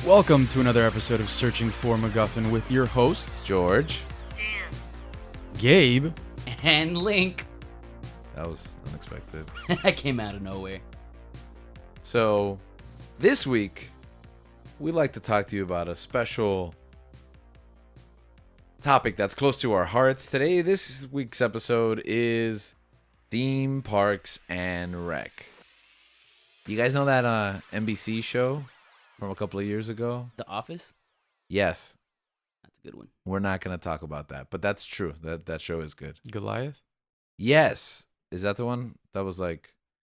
Welcome to another episode of Searching for MacGuffin with your hosts, George. Dan. Gabe. And Link. That was unexpected. That came out of nowhere. So, this week, we'd like to talk to you about a special topic that's close to our hearts. Today, this week's episode is theme parks and rec. You guys know that NBC show from a couple of years ago? The Office? Yes. That's a good one. We're not going to talk about that, but that's true. That show is good. Goliath? Yes. Is that the one that was like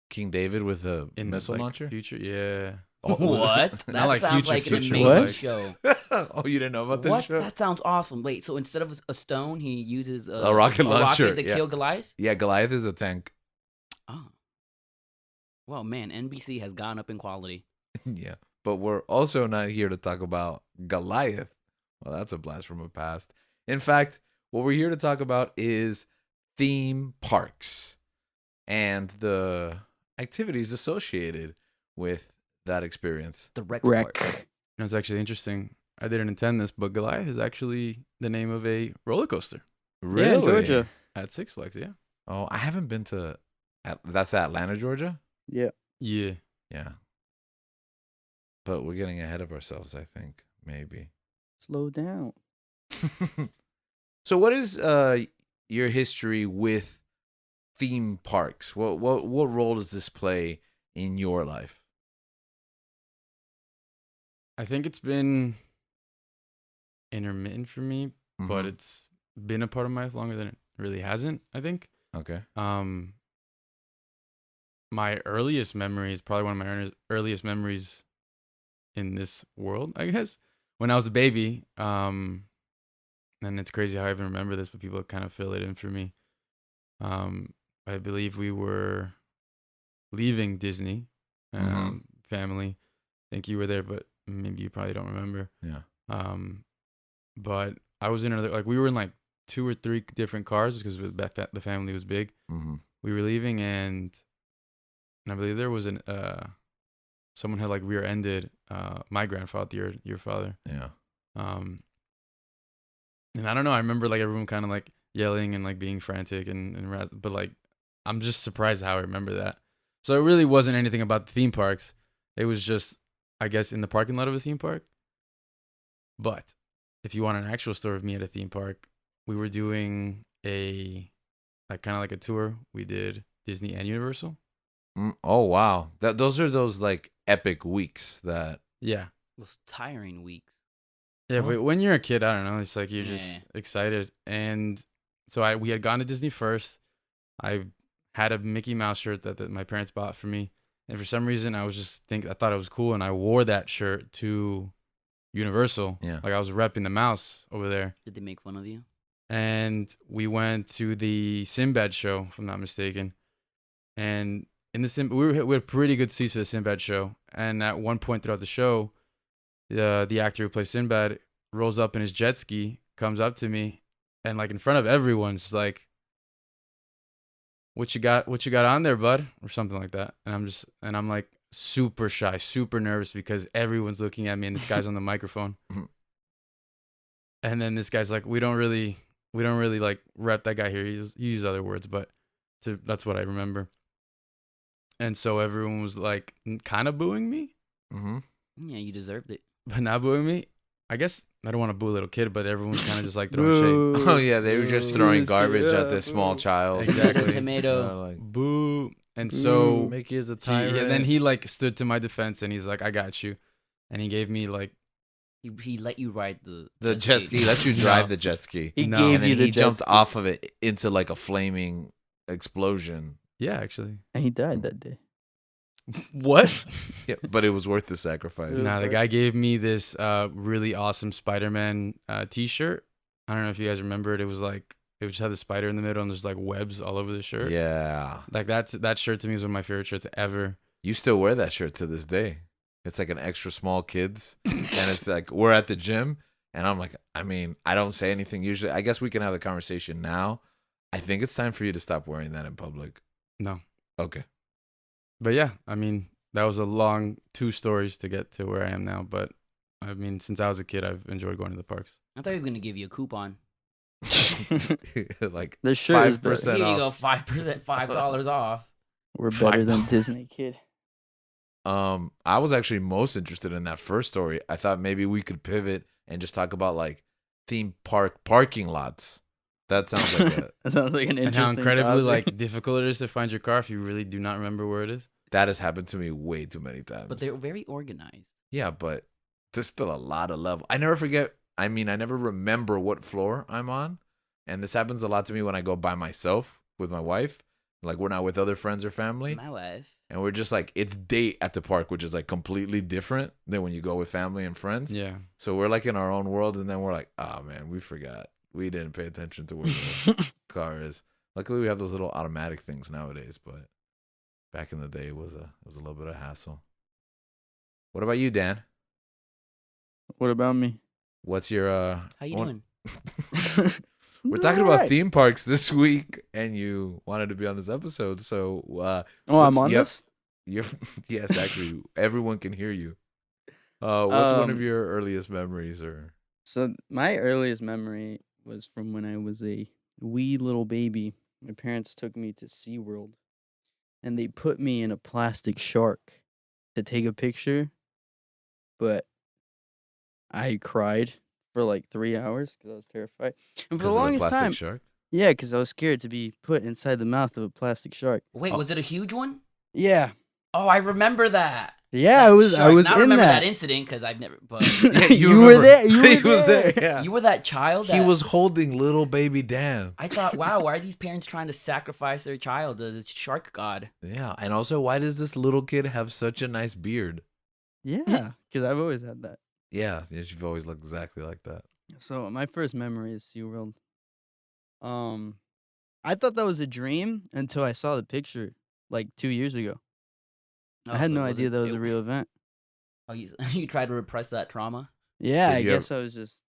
King David with a In missile like, launcher? Future? Yeah. Oh, What? Not That like sounds future, like an future. amazing What? show. Oh, you didn't know about this What? show? That sounds awesome. Wait, so instead of a stone, he uses A rocket launcher, to yeah. kill Goliath? Yeah, Goliath is a tank. Oh. Well, man, NBC has gone up in quality. Yeah. But we're also not here to talk about Goliath. Well, that's a blast from the past. In fact, what we're here to talk about is theme parks and the activities associated with that experience. The Rex Wreck. Park. And it's actually interesting. I didn't intend this, but Goliath is actually the name of a roller coaster Really? Yeah, in Georgia. at Six Flags, yeah. Oh, I haven't been to that's Atlanta, Georgia? Yeah. Yeah. Yeah. But we're getting ahead of ourselves, I think. Maybe. Slow down. So what is your history with theme parks? What role does this play in your life? I think it's been intermittent for me, but Mhm. it's been a part of my life longer than it really hasn't, I think. Okay. My earliest memory is probably one of my earliest memories in this world, I guess, when I was a baby. And it's crazy how I even remember this, but people kind of fill it in for me. I believe we were leaving Disney, family. I think you were there, but maybe you probably don't remember. Yeah. But I was in we were in like 2 or 3 different cars because the family was big. Mm-hmm. We were leaving, and I believe there was someone had like rear-ended my grandfather, your father. Yeah. And I don't know. I remember like everyone kind of like yelling and like being frantic but like I'm just surprised how I remember that. So it really wasn't anything about the theme parks. It was just, I guess, in the parking lot of a theme park. But if you want an actual story of me at a theme park, we were doing a kind of a tour. We did Disney and Universal. Oh wow. Those are those like epic weeks that. Yeah. Those tiring weeks. Yeah, Huh? but when you're a kid, I don't know. It's like you're just Yeah. excited. And so we had gone to Disney first. I had a Mickey Mouse shirt that my parents bought for me. And for some reason, I thought it was cool. And I wore that shirt to Universal. Yeah. Like I was repping the mouse over there. Did they make fun of you? And we went to the Sinbad show, if I'm not mistaken. And in we had pretty good seats for the Sinbad show. And at one point throughout the show, the actor who plays Sinbad rolls up in his jet ski, comes up to me, and like in front of everyone, just like, "What you got on there, bud?" or something like that. And I'm like super shy, super nervous because everyone's looking at me, and this guy's on the microphone. Mhm. And then this guy's like, "We don't really like rep that guy here. He used other words, but that's what I remember." And so everyone was like kind of booing me, Mm-hmm. Yeah, you deserved it. but not booing me. I guess I don't want to boo a little kid, but everyone's kind of just like throwing shade. Oh yeah, they were just throwing garbage at this small child. Exactly. Tomato. Like, Boo. And so Mickey is a he, tyrant. and then he like stood to my defense, and he's like, "I got you," and he gave me like, He let you ride the jet ski. He let you drive the jet ski. He No. gave And then you the he jet jumped ski. off of it into like a flaming explosion. yeah, actually. And he died that day. What? Yeah, but it was worth the sacrifice. Yeah. Nah, the guy gave me this really awesome Spider-Man T-shirt. I don't know if you guys remember it. It was like it just had the spider in the middle, and there's like webs all over the shirt. Yeah. Like that shirt to me is one of my favorite shirts ever. You still wear that shirt to this day. It's like an extra small kids. And it's like, we're at the gym. And I'm like, I mean, I don't say anything usually. I guess we can have the conversation now. I think it's time for you to stop wearing that in public. No. Okay. But yeah, I mean, that was a long 2 stories to get to where I am now. But I mean, since I was a kid, I've enjoyed going to the parks. I thought he was gonna give you a coupon. Like The shirt is better. 5% Here you off. go, 5%, $5 off. We're better than $5. Disney, kid. I was actually most interested in that first story. I thought maybe we could pivot and just talk about like theme park parking lots. That sounds like That sounds like an And interesting how incredibly topic. difficult it is to find your car if you really do not remember where it is. that has happened to me way too many times. But they're very organized. Yeah, but there's still a lot of level. I never forget. I mean, I never remember what floor I'm on, and this happens a lot to me when I go by myself with my wife. Like we're not with other friends or family, My wife. and we're just like it's date at the park, which is like completely different than when you go with family and friends. Yeah. So we're like in our own world, and then we're like, oh man, we forgot. We didn't pay attention to where the car is. Luckily, we have those little automatic things nowadays, but back in the day, it was a little bit of hassle. What about you, Dan? What about me? What's your How you one- doing? We're talking about theme parks this week, and you wanted to be on this episode, so Oh, I'm on yep. this? you're yes, actually, everyone can hear you. What's one of Um, your earliest memories, or So my earliest memory was from when I was a wee little baby. My parents took me to SeaWorld, and they put me in a plastic shark to take a picture, but I cried for like 3 hours because I was terrified. And for the because of the longest plastic time, shark? yeah, because I was scared to be put inside the mouth of a plastic shark. Wait, Oh. was it a huge one? Yeah, Oh, I remember that. yeah, That I was shark. Not in remember that that. incident because I've never. But Yeah, you were remember. there. You were He was there. there. Yeah, you were that child. he That, was holding little baby Dan. I thought, wow, why are these parents trying to sacrifice their child to the shark god? Yeah, and also, why does this little kid have such a nice beard? Yeah, because I've always had that. Yeah, you've always looked exactly like that. So my first memory is SeaWorld. I thought that was a dream until I saw the picture like 2 years ago. Oh, I had so no it idea wasn't- that was it- a real event. Oh, you, you tried to repress that trauma? Yeah, Did I you guess I was just,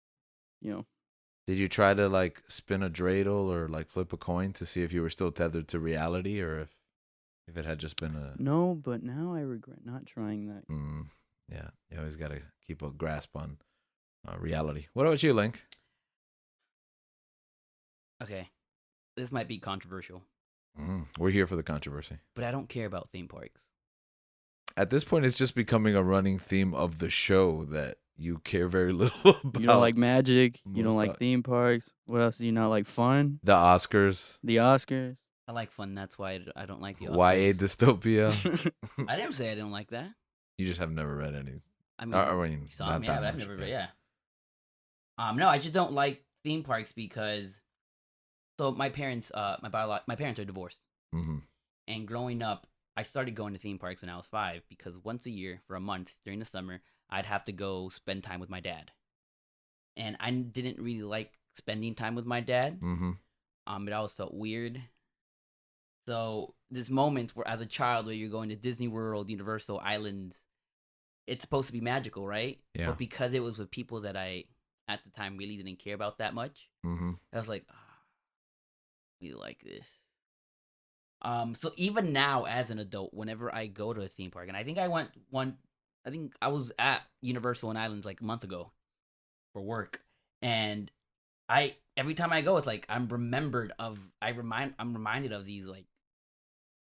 you know. Did you try to like spin a dreidel or like flip a coin to see if you were still tethered to reality, or if it had just been a No, but now I regret not trying that. yeah, you always got to keep a grasp on reality. What about you, Link? Okay, this might be controversial, We're here for the controversy. but I don't care about theme parks. At this point, it's just becoming a running theme of the show that you care very little about. You don't like magic. You don't most like theme parks. What else do you not like? Fun? the Oscars, The Oscars? I like fun. That's why I don't like the YA Oscars. dystopia. I didn't say I didn't like that. You just have never read any. I mean, I mean, you saw not them, yeah, that but I've much, never, yeah. No, I just don't like theme parks because. So my parents, my parents are divorced, Mm-hmm. and growing up, I started going to theme parks when I was 5 because once a year for a month during the summer, I'd have to go spend time with my dad, and I didn't really like spending time with my dad. Mm-hmm. It always felt weird. So this moment where, as a child, where you're going to Disney World, Universal Islands, it's supposed to be magical, right? Yeah. But because it was with people that I, at the time, really didn't care about that much, Mm-hmm. I was like, we like this. So even now, as an adult, whenever I go to a theme park, and I think I went I think I was at Universal and Islands like a month ago for work, and every time I go, it's like I'm reminded of these like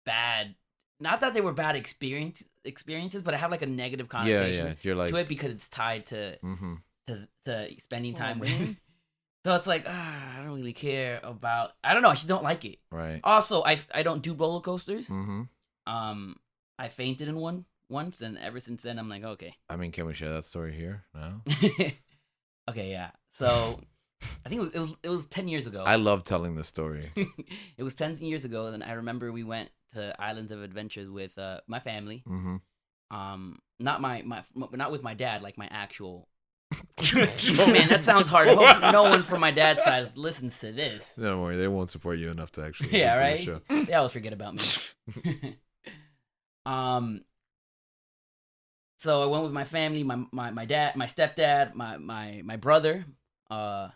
bad, not that they were bad experiences, but I have like a negative Yeah, connotation yeah. You're like. to it because it's tied to Mm-hmm. to spending Aw, time with. man. So it's like I don't really care about. I don't know. I just don't like it. Right. Also, I don't do roller coasters. Mm-hmm. I fainted in one once, and ever since then, I'm like, okay. I mean, can we share that story here now? Okay, yeah. So I think it was 10 years ago. I love telling this story. It was 10 years ago, and I remember we went to Islands of Adventures with my family. Mm-hmm. Not with my dad, like my actual. Oh man, that sounds hard. I hope no one from my dad's side listens to this. Don't worry, they won't support you enough to actually. Yeah, listen to right. the show. They always forget about me. So I went with my family, my dad, my stepdad, my brother, and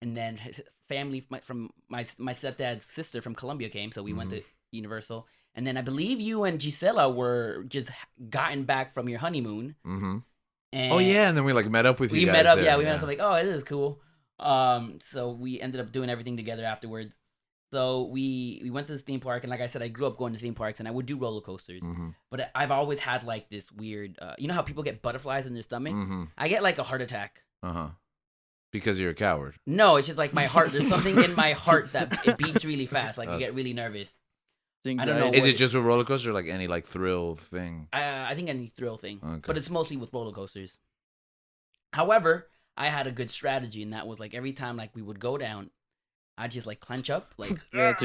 then his family from my stepdad's sister from Colombia came. So we went to Universal, and then I believe you and Gisela were just gotten back from your honeymoon. Mm-hmm. And Oh yeah, and then we like met up with you we guys met up. there, Yeah, we met up. So like, oh, this is cool. So we ended up doing everything together afterwards. So we went to this theme park, and like I said, I grew up going to theme parks, and I would do roller coasters. Mhm. But I've always had like this weird, you know how people get butterflies in their stomach? Mhm. I get like a heart attack. Because you're a coward. No, it's just like my heart. There's something in my heart that it beats really fast. Like I get really nervous. I don't know. Is it just with roller coaster or like any like thrill thing? I think any thrill thing, Okay. but it's mostly with roller coasters. However, I had a good strategy, and that was like every time like we would go down, I'd just like clench up, like That's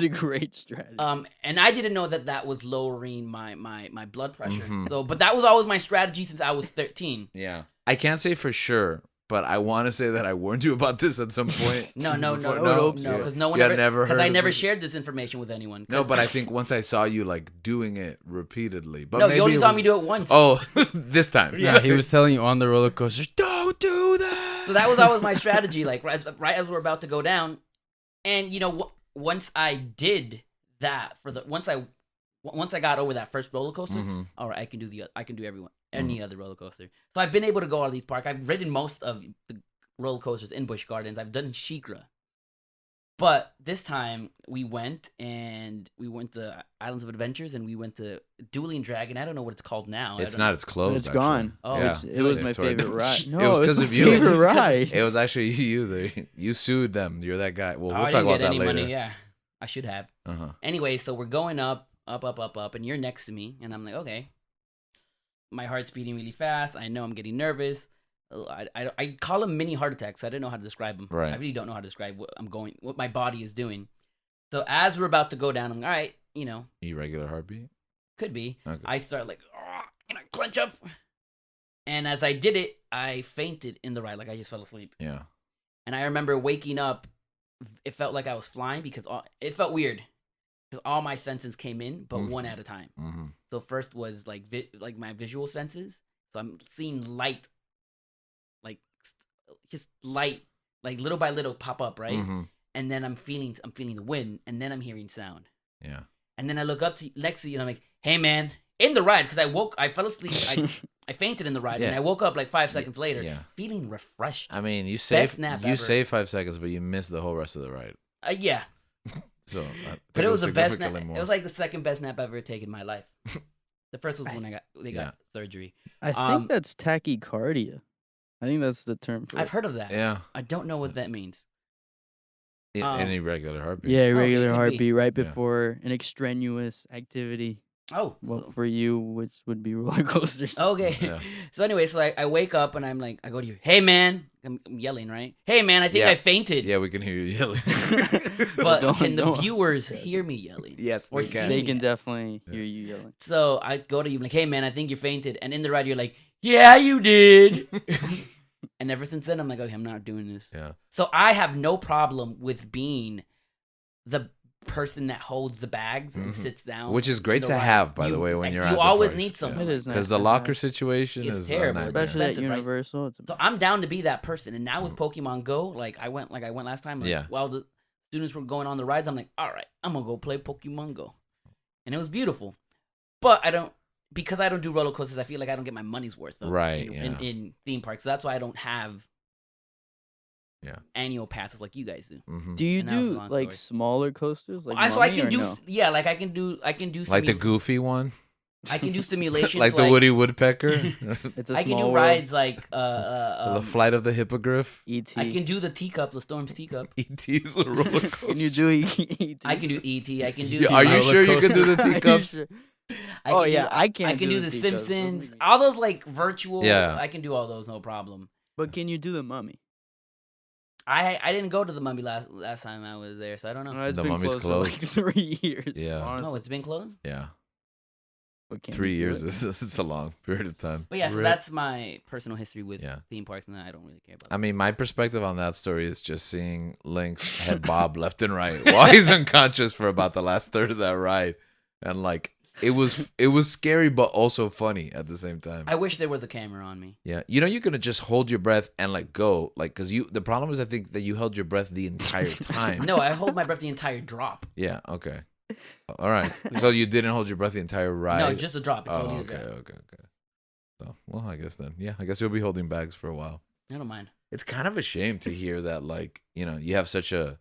a great strategy. and I didn't know that that was lowering my blood pressure. Mhm. So, but that was always my strategy since I was 13. Yeah. I can't say for sure, but I want to say that I warned you about this at some point. No, before- because no one You had ever, never because heard I of never it? shared this information with anyone. No, 'cause- but I think once I saw you like doing it repeatedly, but no, maybe you only it saw was- me do it once. Oh, this time. Yeah, he was telling you on the roller coaster, don't do that. So that was always my strategy. Like right as we're about to go down, and you know, once I did that once I got over that first roller coaster, Mhm. all right, I can do any other roller coaster. So I've been able to go out of these parks. I've ridden most of the roller coasters in Busch Gardens. I've done Sheikra. But this time we went to Islands of Adventures, and we went to Dueling Dragon. I don't know what it's called now. It's I don't not. know. It's closed. It's actually. gone. Oh, Yeah. It was They my tore it favorite down. ride. It No, was it's 'cause my of you. favorite ride. It was actually you. You sued them. You're that guy. Well, Oh, we'll I talk didn't about get that any later. money. Yeah, I should have. Uh-huh. Anyway, so we're going up, and you're next to me, and I'm like, okay. My heart's beating really fast. I know I'm getting nervous. I call them mini heart attacks. I don't know how to describe them. Right. I really don't know how to describe what my body is doing. So as we're about to go down, I'm like, all right, Irregular heartbeat. could be. Okay. I start like, and I clench up. And as I did it, I fainted in the ride. Like I just fell asleep. Yeah. And I remember waking up. It felt like I was flying because it felt weird. Because all my senses came in, but one at a time. Mm-hmm. So first was like my visual senses. So I'm seeing light, like just light, like little by little pop up, right? Mm-hmm. And then I'm feeling the wind, and then I'm hearing sound. Yeah. And then I look up to next to you, and I'm like, "Hey, man!" In the ride, because I fell asleep. I fainted in the ride, and Yeah. I wook up like 5 seconds later, Yeah. feeling refreshed. I mean, you Best nap ever. save 5 seconds, but you missed the whole rest of the ride. Yeah, So, I think but it was the best nap. significantly more. It was like the second best nap I've ever taken in my life. The first was when they Yeah. got surgery. I think Um, that's tachycardia. I think that's the term for I've it. heard of that. Yeah. I don't know what that means. An irregular heartbeat. Yeah, it irregular could be. heartbeat right Yeah. before an extraneous activity. Oh, Well, for you, which would be roller coasters. okay. Yeah. So anyway, so I wake up and I'm like, I go to you, hey man, I'm yelling, right? Hey man, I think Yeah. I fainted. Yeah, we can hear you yelling. But Don't- can the don't- viewers hear me yelling? Yes, Or they can. They see can it. definitely Yeah. hear you yelling. So I go to you like, hey man, I think you fainted. And in the ride, you're like, yeah, you did. And ever since then, I'm like, okay, I'm not doing this. Yeah. So I have no problem with being the person that holds the bags and Mhm. sits down. Which is great in to the ride. have, by the way, when like, you're you at the always parks. need someone. It is nice Because the to locker have. situation It's is terrible. a nightmare. Especially at expensive, right? Universal. It's So I'm down to be that person. And now with Pokemon Go, like I went last time. Like, Yeah. While the students were going on the rides, I'm like, all right, I'm gonna go play Pokemon Go, and it was beautiful. But because I don't do roller coasters, I feel like I don't get my money's worth. Though, Right, in theme parks, so that's why I don't have Yeah. annual passes like you guys do. Mhm. Do you And that was a do long like story. smaller coasters? Like So I Mummy, can or do no? like I can do Like the goofy one? I can do simulations Like the Woody Woodpecker? It's a I can small do world. rides like The Flight of the Hippogriff? E.T. I can do the teacup, the Storm's teacup. E.T.'s a roller coaster. Can you do E.T.? I can do ET. I can do. Yeah, are you roller sure you can do the Are you teacups? sure? I Oh can yeah, do- I can. I can do the teacups. Those Simpsons, make me- all those like virtual. Yeah. I can do all those, no problem. But can you do the Mummy? I didn't go to the Mummy last time I was there, so I don't know. It's The been Mummy's closed for like closed. 3 years. Yeah. honestly. No, it's been closed. Yeah. But can 3 you do years it? is a long period of time. But yeah, so Rip. that's my personal history with Yeah. theme parks, and I don't really care about. I mean, my perspective on that story is just seeing Link's head bob left and right while he's unconscious for about the last third of that ride. And like it was scary but also funny at the same time. I wish there was a camera on me. Yeah. You know, you're gonna just hold your breath and like go. Like, cause the problem is I think that you held your breath the entire time. No, I hold my breath the entire drop. Yeah, okay. All right. So you didn't hold your breath the entire ride. No, just a drop. It's Oh, only a okay, drop. okay. So, well, I guess then, yeah, I guess you'll be holding bags for a while. I don't mind. It's kind of a shame to hear that, like, you have such a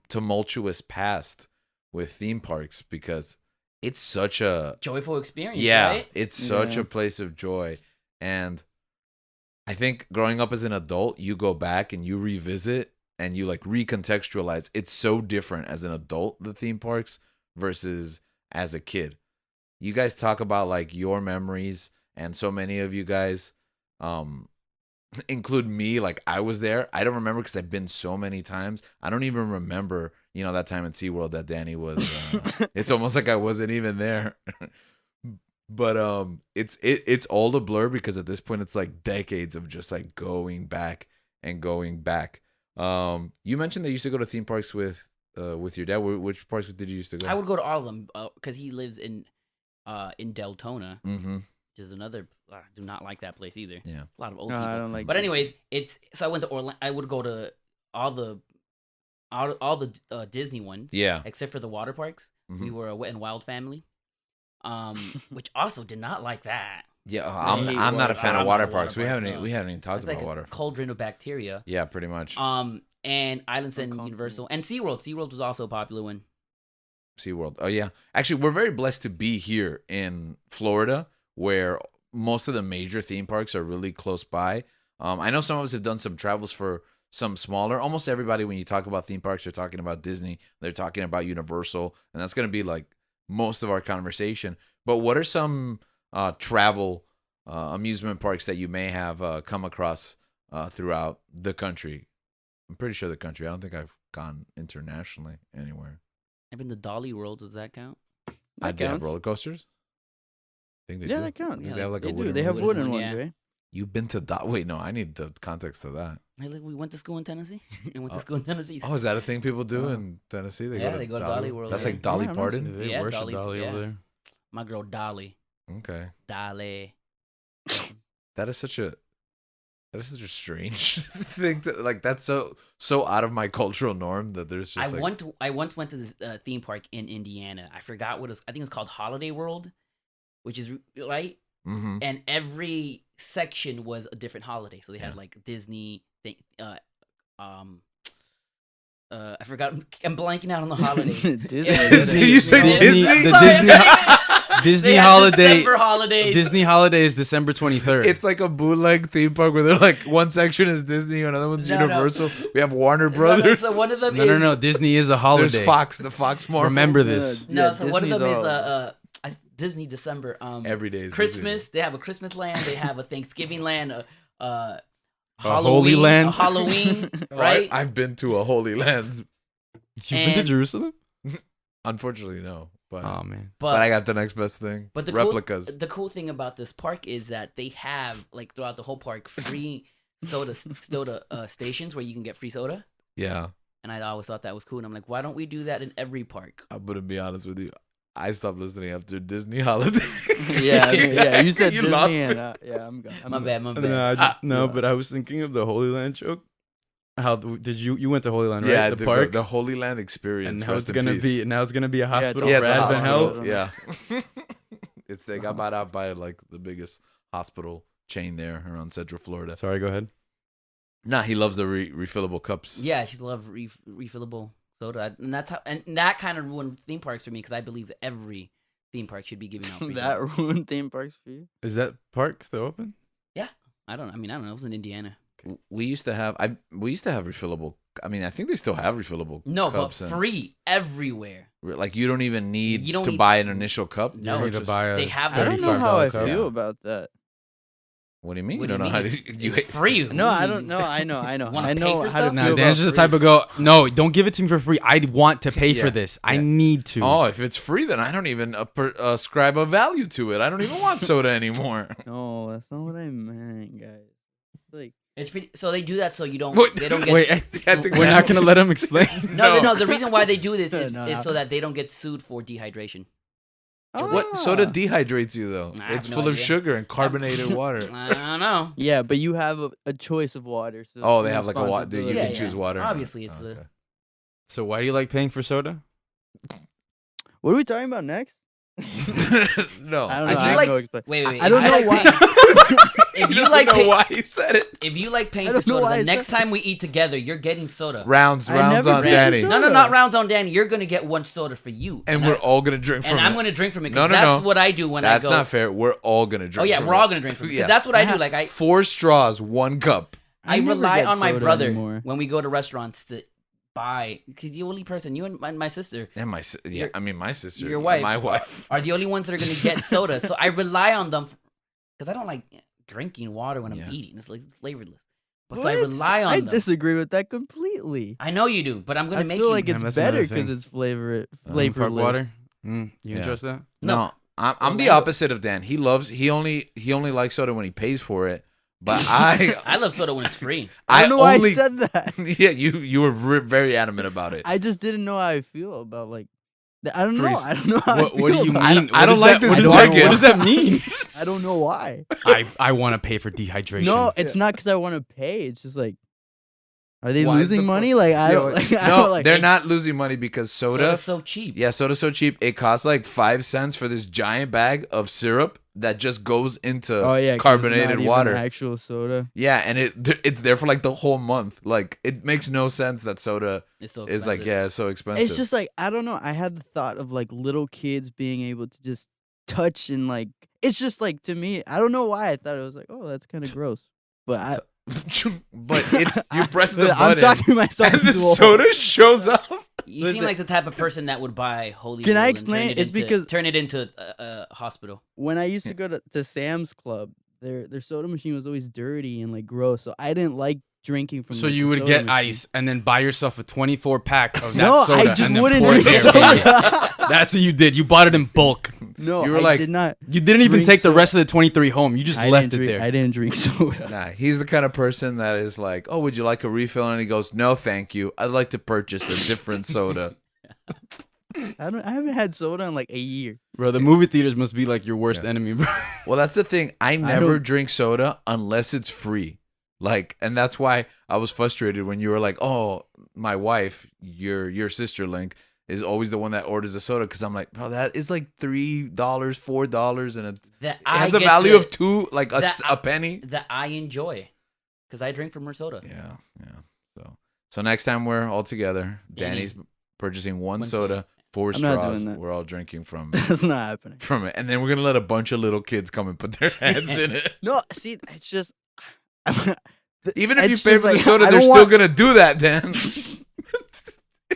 tumultuous past with theme parks because it's such a Joyful experience, yeah, right? it's such Yeah. a place of joy. And I think growing up as an adult, you go back and you revisit and you like recontextualize. It's so different as an adult, the theme parks, versus as a kid. You guys talk about like your memories, and so many of you guys include me. Like, I was there. I don't remember because I've been so many times. I don't even remember, that time at SeaWorld that Danny was. It's almost like I wasn't even there. But it's all a blur because at this point it's like decades of just like going back and going back. You mentioned that you used to go to theme parks with your dad. Which parks did you used to go? I would go to all of them because he lives in Deltona, Mm-hmm. which is another. I do not like that place either. Yeah. A lot of old No, people. I don't like. But anyways, so I went to Orlando. I would go to all the Disney ones, Yeah. except for the water parks. Mhm. We were a Wet and Wild family, which also did not like that. Yeah. I hate I'm not a fan I'm of not water a water parks. We parks, haven't no. we haven't even talked It's about like water. a cauldron of bacteria. Yeah, pretty much. And Islands and Uncomfortable. Universal and SeaWorld. SeaWorld was also a popular one. SeaWorld. Oh yeah. Actually, we're very blessed to be here in Florida where most of the major theme parks are really close by. I know some of us have done some travels for some smaller. Almost everybody, when you talk about theme parks, they're talking about Disney. They're talking about Universal, and that's going to be like most of our conversation. But what are some travel amusement parks that you may have come across throughout the country? I'm pretty sure the country. I don't think I've gone internationally anywhere. I've been to Dolly World. Does that count? I That did have counts. roller coasters. I think they Yeah, do. that counts. Yeah, They have like They a do. wooden. They have one. wooden wooden one, ones, yeah. right? You've been to Wait, no, I need the context of that. We went to school in Tennessee. I went to Oh. school in Tennessee. Oh, is that a thing people do Wow. in Tennessee? They Yeah, they go to Dolly World, That's yeah. like Dolly Yeah, I've never Parton. seen They Yeah, worship Dolly, Dolly yeah. over there. My girl Dolly. Okay, Dolly. that is such a strange thing to like. That's so out of my cultural norm that there's just I once went to this theme park in Indiana. I forgot what it was. I think it's called Holiday World, which is right. Mm-hmm. And every section was a different holiday. So they had Yeah. like Disney. I forgot. I'm blanking out on the holidays. Disney. Yeah, Did you say Disney? I'm The sorry, Disney- I'm Disney They had holiday. December holidays. Disney holiday is December 23rd. It's like a bootleg theme park where they're like one section is Disney, another one's No, no. Universal. We have Warner No, Brothers. so one of them no, no, is no. Disney is a holiday. There's Fox, the Fox Marvel. Remember this. no. Yeah, So one of them Disney's is all- Disney December. Every day is Christmas. They have a Christmas land. They have a Thanksgiving land. A Halloween, Holy Land? A Halloween, Oh, right? I've been to a Holy Land. You've been to And- Jerusalem? Unfortunately, no. But Oh man. but I got the next best thing. But the replicas. the cool thing about this park is that they have like throughout the whole park free soda stations where you can get free soda. Yeah, And I always thought that was cool. And I'm like, why don't we do that in every park? I'm gonna be honest with you. I stopped listening after Disney holiday. Yeah, I mean, yeah. You said You lost Disney, me. and yeah, I'm gone. My bad, my bad. No, yeah. but I was thinking of the Holy Land joke. How did you went to Holy Land, right? Yeah, the park. the Holy Land experience. and now rest it's in gonna peace. be a hospital Yeah, for it's a Advent hospital. Health. Yeah, they got bought out by like the biggest hospital chain there around Central Florida. Sorry, go ahead. Nah, he loves the refillable cups. Yeah, she loves refillable soda, and that's how. And that kind of ruined theme parks for me because I believe that every theme park should be giving out free that soda. ruined theme parks for you. Is that park still open? I don't know. It was in Indiana. We used to have refillable. I mean, I think they still have refillable. No, but cups and- free everywhere. like you don't even need You don't to need- buy an initial cup. No, You need to Just- buy a They have I this- don't know how I $35 cup. feel about that. What do you mean? What you do don't know how mean? to. You It's free. No, I don't know. I know. Wanna I pay know for how to stuff? feel. Nah, about Dan's just the free. type of go. No, don't give it to me for free. I want to pay Yeah, for this. I yeah. need to. Oh, if it's free, then I don't even ascribe a value to it. I don't even want soda anymore. No, that's not what I meant, guys. Like, It's pretty. So they do that so you don't. What? They don't get. Wait, I think we're not gonna let him explain. No. The reason why they do this is, No. is so that they don't get sued for dehydration. What soda dehydrates you though? I have It's no full of idea. sugar and carbonated water. I don't know. yeah, but you have a choice of water. So Oh, they it's have like a water. You responsibility. Yeah, can choose water. Obviously, it's okay. So why do you like paying for soda? What are we talking about next? No, I don't If know. you I have like- no explanation. Wait. I don't know why. If He you doesn't like know paint, why he said it. if you like I painted don't know soda, why the I said next that. time we eat together, you're getting soda. Rounds I never on drank Danny, No, soda. not rounds on Danny. You're gonna get one soda for you, and we're all gonna drink from and it. I'm gonna drink from it. No, 'Cause no, that's no. what I do when That's I go. not fair. We're all gonna drink. Oh yeah, from we're it. all gonna drink from it. 'Cause Yeah. that's what I do. Yeah. Like I 4 straws, 1 cup. I never rely get on my soda brother anymore. when we go to restaurants to buy, because the only person, you and my sister, And my Your- my sister, your wife, my wife. are the only ones that are gonna get soda. So I rely on them because I don't like drinking water when I'm Yeah. eating. It's like it's flavorless. But so I What? rely on I them. disagree with that completely. I know you do, but I'm gonna I make feel you. like Yeah, it's that's better another because thing. it's Park flavorless. water. You Yeah. can trust that? No, I'm the Orlando. opposite of Dan. He only likes soda when he pays for it. But I I love soda when it's free. I don't know why only I said that. yeah, you were very adamant about it. I just didn't know how I feel about like. I don't know. Freeze. I don't know how What I feel do you about mean? it. I don't like this What bargain. does that mean? I don't know why. I want to pay for dehydration. No, it's not because I want to pay. It's just like, are they Why is losing the money? fuck- Like I Yo, don't. Like, I no, don't like. they're not losing money because soda. Soda's so cheap. Yeah, soda's so cheap. It costs like 5 cents for this giant bag of syrup that just goes into Oh yeah, 'cause it's carbonated not even water. actual soda. Yeah, and it's there for like the whole month. Like it makes no sense that soda It's so is like expensive. it's so expensive. It's just like I don't know. I had the thought of like little kids being able to just touch and like it's just like to me. I don't know why I thought it was like oh that's kind of gross, but I. but it's you press the But button I'm talking myself and the into a hole. soda shows up. You Listen. seem like the type of person that would buy holy. Can I Roll and explain? turn it It's into- because- turn it into a hospital. When I used to go to Sam's Club, their soda machine was always dirty and like gross, so I didn't like drinking from. So like, you the would soda get machine. ice and then buy yourself a 24 pack of that No, soda. I just and then wouldn't pour it drink there. soda. That's what you did. You bought it in bulk. No, You were I like- did not. You didn't even Drink take the soda. rest of the 23 home. You just I left didn't it drink, there. I didn't drink soda. Nah, he's the kind of person that is like, "Oh, would you like a refill?" And he goes, "No, thank you. I'd like to purchase a different soda." I haven't had soda in like a year. Bro, the movie theaters must be like your worst Yeah. enemy, bro. Well, that's the thing. I never don't- drink soda unless it's free. Like, and that's why I was frustrated when you were like, "Oh, my wife, your sister Link, is always the one that orders the soda," because I'm like, bro, that is like $3, $4, and it That I has the get value to- of two, like that a penny. that I enjoy, because I drink from her soda. Yeah, yeah. So next time we're all together, Danny. Danny's purchasing one One soda, 4 I'm not straws. doing that. We're all drinking from That's not happening. from it, and then we're gonna let a bunch of little kids come and put their hands in it. No, see, it's just. Even if you It's pay just for the like, soda, I they're don't still want- gonna do that, Dan.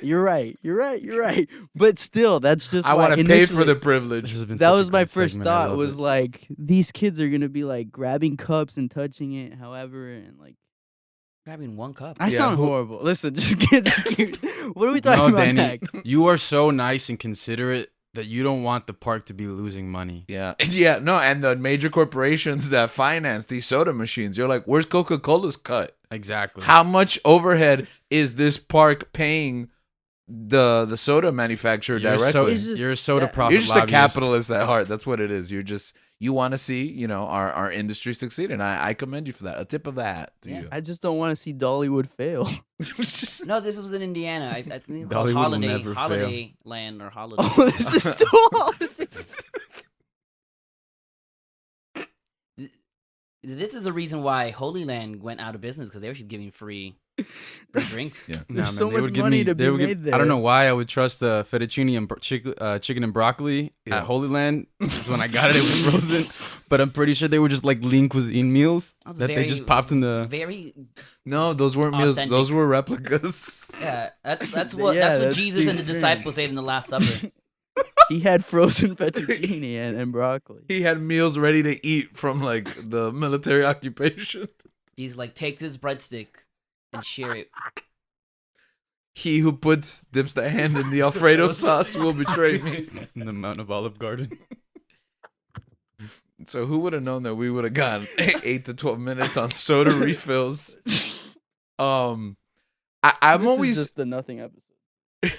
You're right. You're right. You're right. But still, that's just. I why want to pay for initially- the This privilege. has been That such a was my great first segment. I thought. love Was it. like these kids are gonna be like grabbing cups and touching it, however, and like Grabbing one cup. I Yeah, sound who- horrible. Listen, just kids. Are cute. What are we talking No, about Danny, next? you are so nice and considerate that you don't want the park to be losing money. Yeah, yeah, no, and the major corporations that finance these soda machines, you're like, where's Coca-Cola's cut? Exactly. How much overhead is this park paying the soda manufacturer You're, directly? It's just- you're a soda that- profit You're just a lobbyist. capitalist at heart. That's what it is. You want to see, our industry succeed, and I commend you for that. A tip of the hat to Yeah. you. I just don't want to see Dollywood fail. No, this was in Indiana. I think it's called Dollywood will Holiday never fail. Holiday Land or Holiday. Oh, this is still. This is the reason why Holy Land went out of business, because they were just giving free drinks. Yeah. Nah, There's man, so they much would give money me- to they be would give- made there. I don't know why I would trust the fettuccine and chicken and broccoli Yeah. at Holy Land. 'Cause when I got it, it was frozen. But I'm pretty sure they were just like lean cuisine meals That was that they very- just popped in the. Very, No, those weren't meals. Authentic. Those were replicas. yeah. That's what Yeah, that's what that's Jesus and the the disciples ate in the Last Supper. He had frozen fettuccine and broccoli. He had meals ready to eat from like the military occupation. Jesus like take this breadstick and share it. He who dips the hand in the Alfredo sauce will betray me. In the Mount of Olive Garden. So who would have known that we would have gotten 8 to 12 minutes on soda refills? I'm This is always just the nothing episode.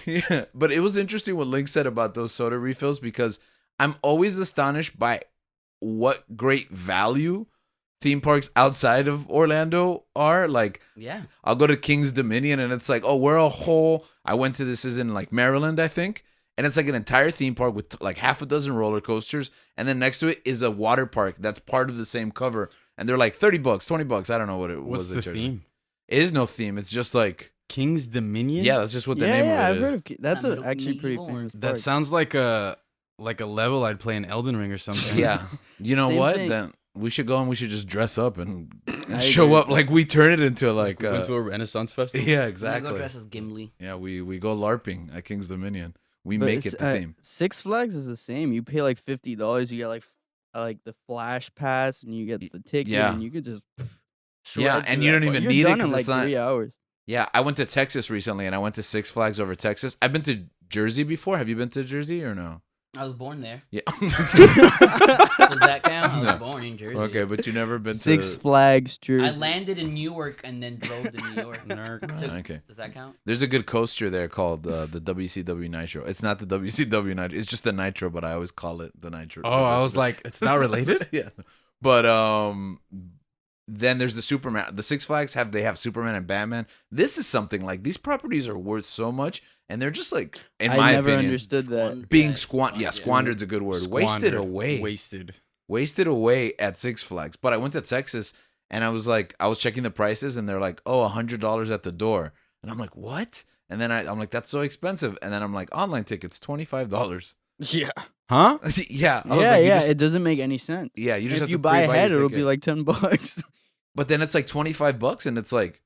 yeah, but it was interesting what Link said about those soda refills because I'm always astonished by what great value theme parks outside of Orlando are. Like, Yeah. I'll go to King's Dominion and it's like, oh, we're a whole. I went to this is in like Maryland, I think, And it's like an entire theme park with like half a dozen roller coasters. And then next to it is a water park that's part of the same cover. And they're like $30, $20. I don't know what it What's was. the theme? It is no theme. It's just like, King's Dominion. yeah, that's just what the yeah, name yeah, of I've it is. heard of. That's Middle- actually pretty medieval famous. That park. sounds like a level I'd play in Elden Ring or something. Yeah. You know Same what? thing. Then we should go and we should just dress up and I show agree. up. Like we turn it into like, We went to a Renaissance festival. yeah, I'm gonna exactly. go dress as Gimli. Yeah, we go LARPing at King's Dominion. We But make it the theme. Six Flags is the same. You pay like $50. You get like the flash pass, and you get the ticket, yeah. and you could just. Yeah, shred and through you that don't park. even You're need it done 'cause in like it's not- 3 hours. Yeah, I went to Texas recently and I went to Six Flags over Texas. I've been to Jersey before. Have you been to Jersey or no? I was born there. Yeah. Does that count? I was No. born in Jersey. Okay, but you never been Six to Flags, Jersey. I landed in Newark and then drove to New York. Okay. Does that count? There's a good coaster there called the WCW Nitro. It's not the WCW Nitro. It's just the Nitro, but I always call it the Nitro. Oh, I was like, it's not related. yeah. But then there's the Superman. The Six Flags have Superman and Batman. This is something like these properties are worth so much, and they're just like, in I my never opinion, understood that. being Yeah, squandered's a good word. Wasted away. Wasted away at Six Flags. But I went to Texas and I was checking the prices and they're like, oh, $100 at the door. And I'm like, what? And then I'm like, that's so expensive. And then I'm like, online tickets, $25. Yeah. Huh? yeah. I was Yeah, like, yeah. just- it doesn't make any sense. yeah, you just If have you to buy pre-buy ahead, your it'll ticket. be like $10. But then it's like $25 and it's like,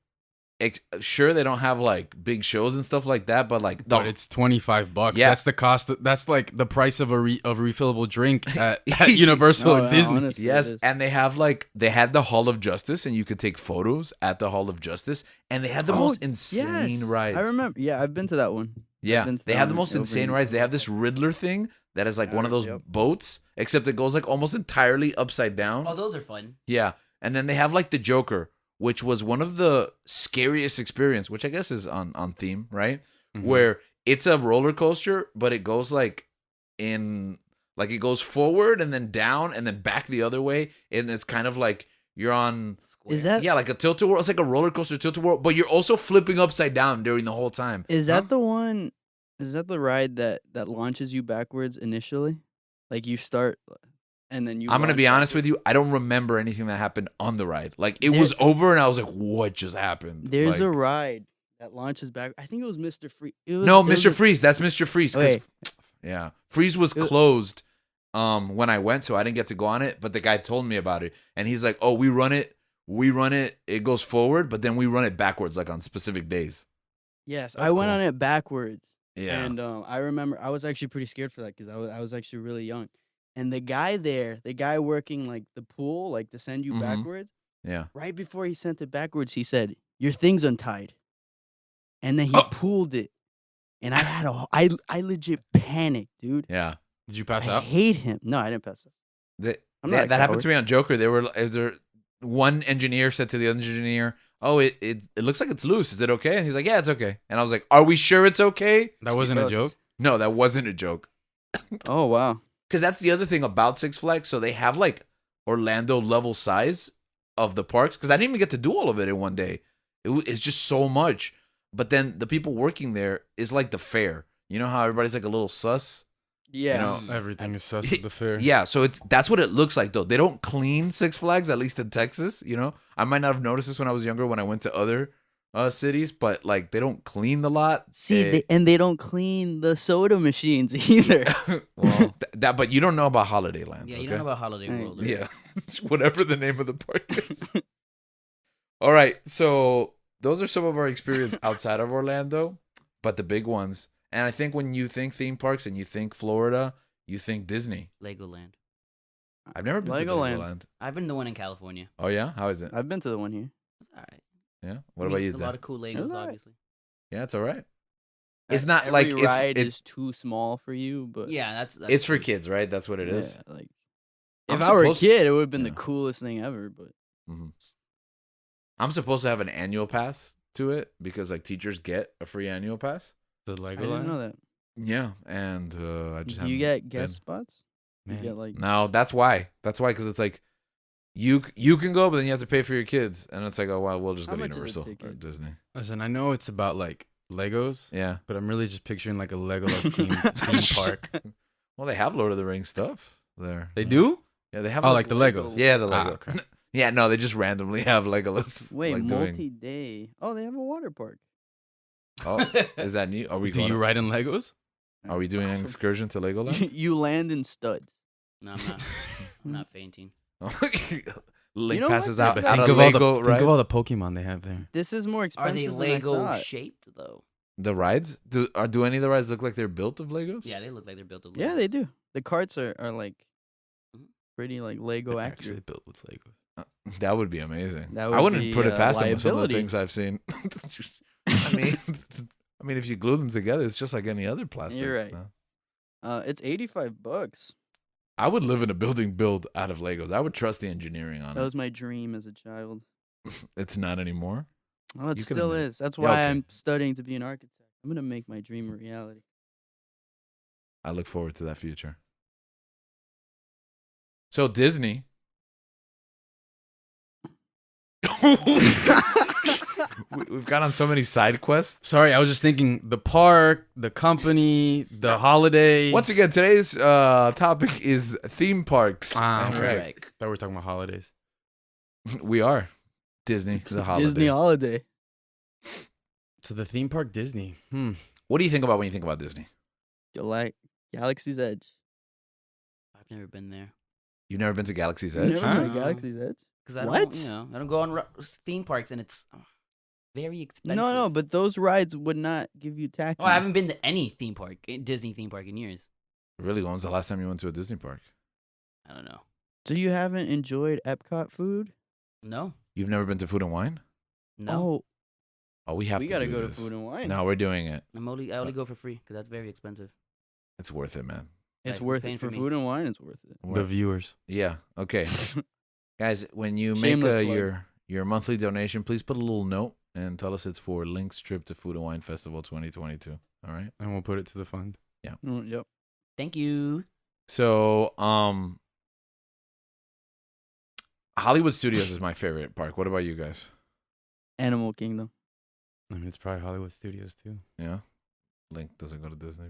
sure, they don't have like big shows and stuff like that, but like, But it's $25. Yeah. That's the cost. That's like the price of a refillable drink at Universal No, or Disney. honestly, it yes, is. and they had the Hall of Justice, and you could take photos at the Hall of Justice, and they had the Oh, most insane Yes, rides. I remember. Yeah, I've been to that one. Yeah, been to they that have the one most over insane in- rides. They have this Riddler thing that is like one of those Yep. boats, except it goes like almost entirely upside down. Oh, those are fun. Yeah, and then they have like the Joker, which was one of the scariest experience, which I guess is on theme, right? Mhm. Where it's a roller coaster, but it goes like it goes forward and then down and then back the other way, and it's kind of like you're on. Square. Is that Yeah, like a tilt-a-whirl. It's like a roller coaster tilt-a-whirl, but you're also flipping upside down during the whole time. is Huh? that the one? Is that the ride that launches you backwards initially? Like you start, and then you. I'm gonna launch be honest backwards? with you. I don't remember anything that happened on the ride. Like it There- was over, and I was like, "What just happened?" There's a Like- ride that launches back. I think it was Mr. Freeze. no, Mr. Freeze. That's Mr. Freeze. 'Cause- Okay. Yeah, Freeze was It wa- closed when I went, so I didn't get to go on it. But the guy told me about it, and he's like, "Oh, we run it. It goes forward, but then we run it backwards, like on specific days." Yes, That's I went cool. on it backwards. Yeah. And I remember I was actually pretty scared for that because I was actually really young. And the guy working like the pool, like to send you Mhm. backwards, Yeah. right before he sent it backwards, he said, "Your thing's untied." And then he Oh. pulled it. And I legit panicked, dude. Yeah. Did you pass I out? hate him. No, I didn't pass out. I'm not a That happened coward. to me on Joker. One engineer said to the other engineer, "Oh, it looks like it's loose. Is it okay?" And he's like, "Yeah, it's okay." And I was like, "Are we sure it's okay?" That wasn't a Because- joke. No, that wasn't a joke. Oh, wow. Because that's the other thing about Six Flags. So they have like Orlando level size of the parks. Because I didn't even get to do all of it in one day. It's just so much. But then the people working there is like the fair. You know how everybody's like a little sus? Yeah. know, Everything is sus at the fair. Yeah, so that's what it looks like though. They don't clean Six Flags, at least in Texas. You know, I might not have noticed this when I was younger when I went to other cities, but like they don't clean the lot. See, they don't clean the soda machines either. well, but you don't know about Holiday Land. Yeah, okay? you don't know about Holiday Right. World. right? Yeah, whatever the name of the park is. All right, so those are some of our experience outside of Orlando, but the big ones. And I think when you think theme parks and you think Florida, you think Disney. Legoland. I've never been to Legoland. Legoland. I've been the one in California. Oh yeah, how is it? I've been to the one here. All right. Yeah. What about you? A Dan? lot of cool Legos, alright. obviously. Yeah, it's all right. It's E- not every like it's- ride it- is too small for you, but Yeah, that's It's for true. kids, right? That's what it is. yeah, like I'm if I were a supposed- kid, it would have been Yeah. the coolest thing ever. But Mhm. I'm supposed to have an annual pass to it because like teachers get a free annual pass. The I Lego didn't know Land? that. Yeah, and I just Do you haven't get guest been. spots? You Man. get like No, that's why. That's why, because it's like you can go, but then you have to pay for your kids, and it's like, oh well, we'll just How go to much is a Universal or ticket? Disney. Listen, I know it's about like Legos, Yeah. but I'm really just picturing like a Legolas theme park. Well, they have Lord of the Rings stuff there. They Yeah. do? Yeah, they have. Oh, like like the Legos. yeah, the Ah, Lego. okay. Yeah, no, they just randomly have Legolas. Wait, like, doing- multi-day. Oh, they have a water park. Oh, is that new? Are we Do going? you ride in Legos? Are we doing an excursion to Legoland? You land in studs. No, I'm not. I'm not fainting. Link You know passes what? out This at is a Think Lego of ride. all the Pokemon they have there. This is more Are expensive they than I Lego thought. shaped though? The rides? Do any of the rides look like they're built of Legos? Yeah, they look like they're built of. Yeah, Lego. they do. The carts are like Mhm. pretty like Lego They're accurate. actually built with Legos. That would be amazing. That I would wouldn't be put it a past them with some of the liability. things I've seen. I mean, if you glue them together, it's just like any other plastic. You're right. no? It's $85. I would live in a building built out of Legos. I would trust the engineering on That it. was my dream as a child. It's not anymore. Oh, it You can still admit it. is. That's Yeah, why okay. I'm studying to be an architect. I'm gonna make my dream a reality. I look forward to that future. So Disney. We've got on so many side quests. Sorry, I was just thinking the park, the company, the holiday. Once again, today's topic is theme parks. Ah, And okay. right, Correct. Thought we were talking about holidays. we are Disney, the holiday. Disney holiday. So the theme park Disney. What do you think about when you think about Disney? Galaxy's Edge. I've never been there You've never been to Galaxy's Edge? Never Huh? been to Galaxy's Edge. because I What? don't. I don't go on theme parks, and it's very expensive. No, but those rides would not give you tacky. Oh, I haven't been to any theme park, Disney theme park, in years. Really? When was the last time you went to a Disney park? I don't know. So you haven't enjoyed Epcot food? No, You've never been to Food and Wine? no. Oh, we have we to gotta do go this. to Food and Wine. No, we're doing it. I only go for free because that's very expensive. It's worth it, man. It's Like, worth paying it for for me. Food and Wine. It's worth it. The viewers. Yeah. Okay. Guys, when you Shameless make plug. your monthly donation, please put a little note and tell us it's for Link's trip to Food and Wine Festival 2022. All right. And we'll put it to the fund. Yep. Thank you. So, Hollywood Studios is my favorite park. What about you guys? Animal Kingdom. I mean, it's probably Hollywood Studios too. Yeah. Link doesn't go to Disney.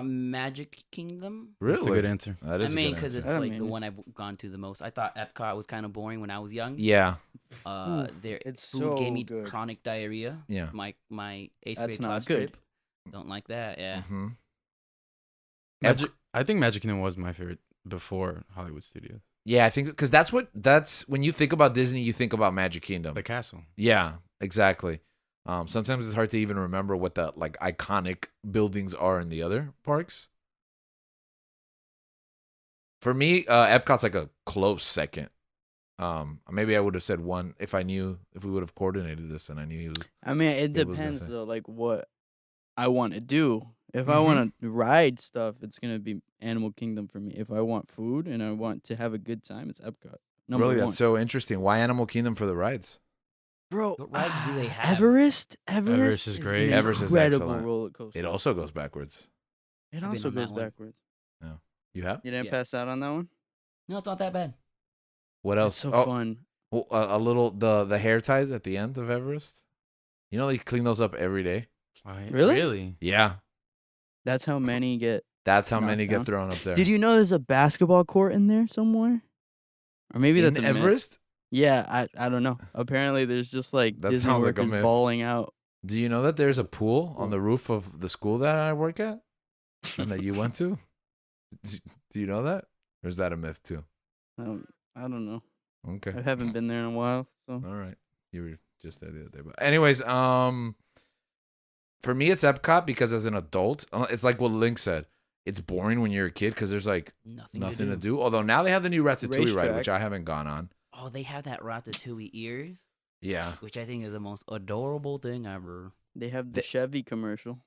Magic Kingdom. Really? That's a good answer. That I is mean, a good because answer. it's I like the mean- one I've gone to the most. I thought Epcot was kind of boring when I was young. Yeah. Their it's food gave so me good. chronic diarrhea. Yeah. My 8th That's grade not class good. trip. Don't like that. Yeah. Mm-hmm. I think Magic Kingdom was my favorite before Hollywood Studios. Yeah, I think because that's when you think about Disney, you think about Magic Kingdom. The castle. Yeah, exactly. Sometimes it's hard to even remember what the like iconic buildings are in the other parks. For me, Epcot's like a close second. Maybe I would have said one if we would have coordinated this and I knew he was. I mean, it Yeah, what was I gonna depends say? though, like what I want to do. If I want to ride stuff, it's gonna be Animal Kingdom for me. If I want food and I want to have a good time, it's Epcot. Number Really, one. that's so interesting. Why Animal Kingdom for the rides? Bro, What rides do they have? Everest is great. An Everest is incredible excellent. roller coaster. It also goes backwards. It been also on that goes one. backwards. You have? You didn't Yeah. pass out on that one? No, it's not that bad. What else? It's so Oh, fun. well, a little the hair ties at the end of Everest. You know they clean those up every day. Really? Really? Yeah, That's how many get. that's how Knocked many down. get thrown up there. Did you know there's a basketball court in there somewhere? Or maybe that's in a myth. Everest? Yeah, I don't know. Apparently, there's just like That Disney sounds like a workers myth. balling out. Do you know that there's a pool on the roof of the school that I work at and that you went to? Do you know that? Or is that a myth too? I don't know. Okay. I haven't been there in a while, so All right. You were just there the other day. But anyways, for me it's Epcot because as an adult, it's like what Link said. It's boring when you're a kid because there's like Nothing, nothing to do. Although now they have the new Ratatouille ride, Racetrack. which I haven't gone on. Oh, they have that Ratatouille ears, Yeah. which I think is the most adorable thing ever. they have the The- Chevy commercial.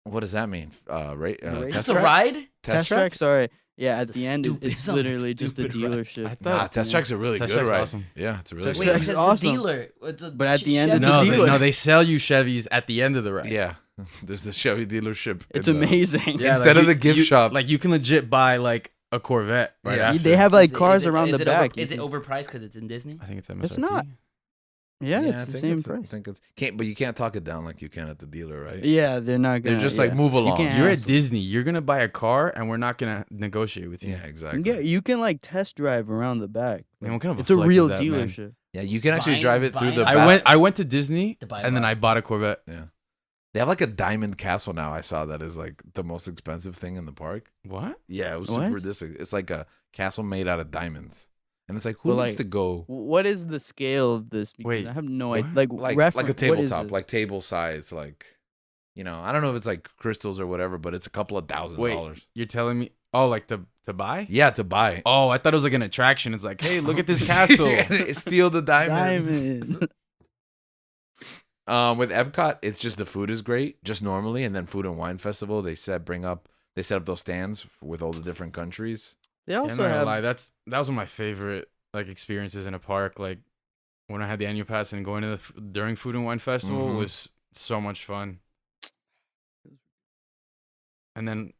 What does that mean? race- Test That's a track? ride? Test track, sorry. Yeah, at The the end, stupid- it's something literally just a stupid ride. dealership. I thought Nah, Test Yeah. Track's a really Test good Track's ride. awesome. Yeah, it's a really Test good Wait, Track's ride. it's awesome. a dealer. It's a But at the end, it's a Chevy. dealer. No, they sell you Chevys at the end of the ride. Yeah. There's the Chevy dealership. It's in the- amazing. Yeah, Instead of you- the gift you- shop. Like you can legit buy like a Corvette right Yeah. after. They have like Is it- cars is it- around is the it over- back. Is it overpriced because it's in Disney? I think it's MSRP. It's not. Yeah, I it's the think same I price. think it's but you can't talk it down like you can at the dealer, right? Yeah, they're not They're gonna. just like, yeah. move You along. can't You're at hassle. Disney. You're gonna buy a car, and we're not gonna negotiate with you. Yeah, exactly. Yeah, you can like test drive around the back. Man, Like, what kind of a it's a flex is real that, man? dealership. Yeah, you can actually Buying- drive it through buying the a back. bike. I went to Disney, To buy a and then bike. I bought a Corvette. Yeah. They have like a diamond castle now. I saw that is like the most expensive thing in the park. What? Yeah, it was What? super ridiculous. It's like a castle made out of diamonds. And it's like, who But, wants like, to go What is the scale of this? Because Wait, I have no what? idea. Like, like refer- a what is tabletop, this? like table size, like I don't know if it's like crystals or whatever, but it's a couple of Wait, $1,000. you're telling me? Oh, like to buy? Yeah, to buy. Oh, I thought it was like an attraction. It's like, hey, look at this castle. Steal the diamonds. Diamonds. With Epcot, it's just the food is great, just normally, and then Food and Wine Festival, they set up those stands with all the different countries. They Yeah, I'm also not gonna have. lie. That was one of my favorite like experiences in a park. Like when I had the annual pass and going to during Food and Wine Festival Mhm. was so much fun. And then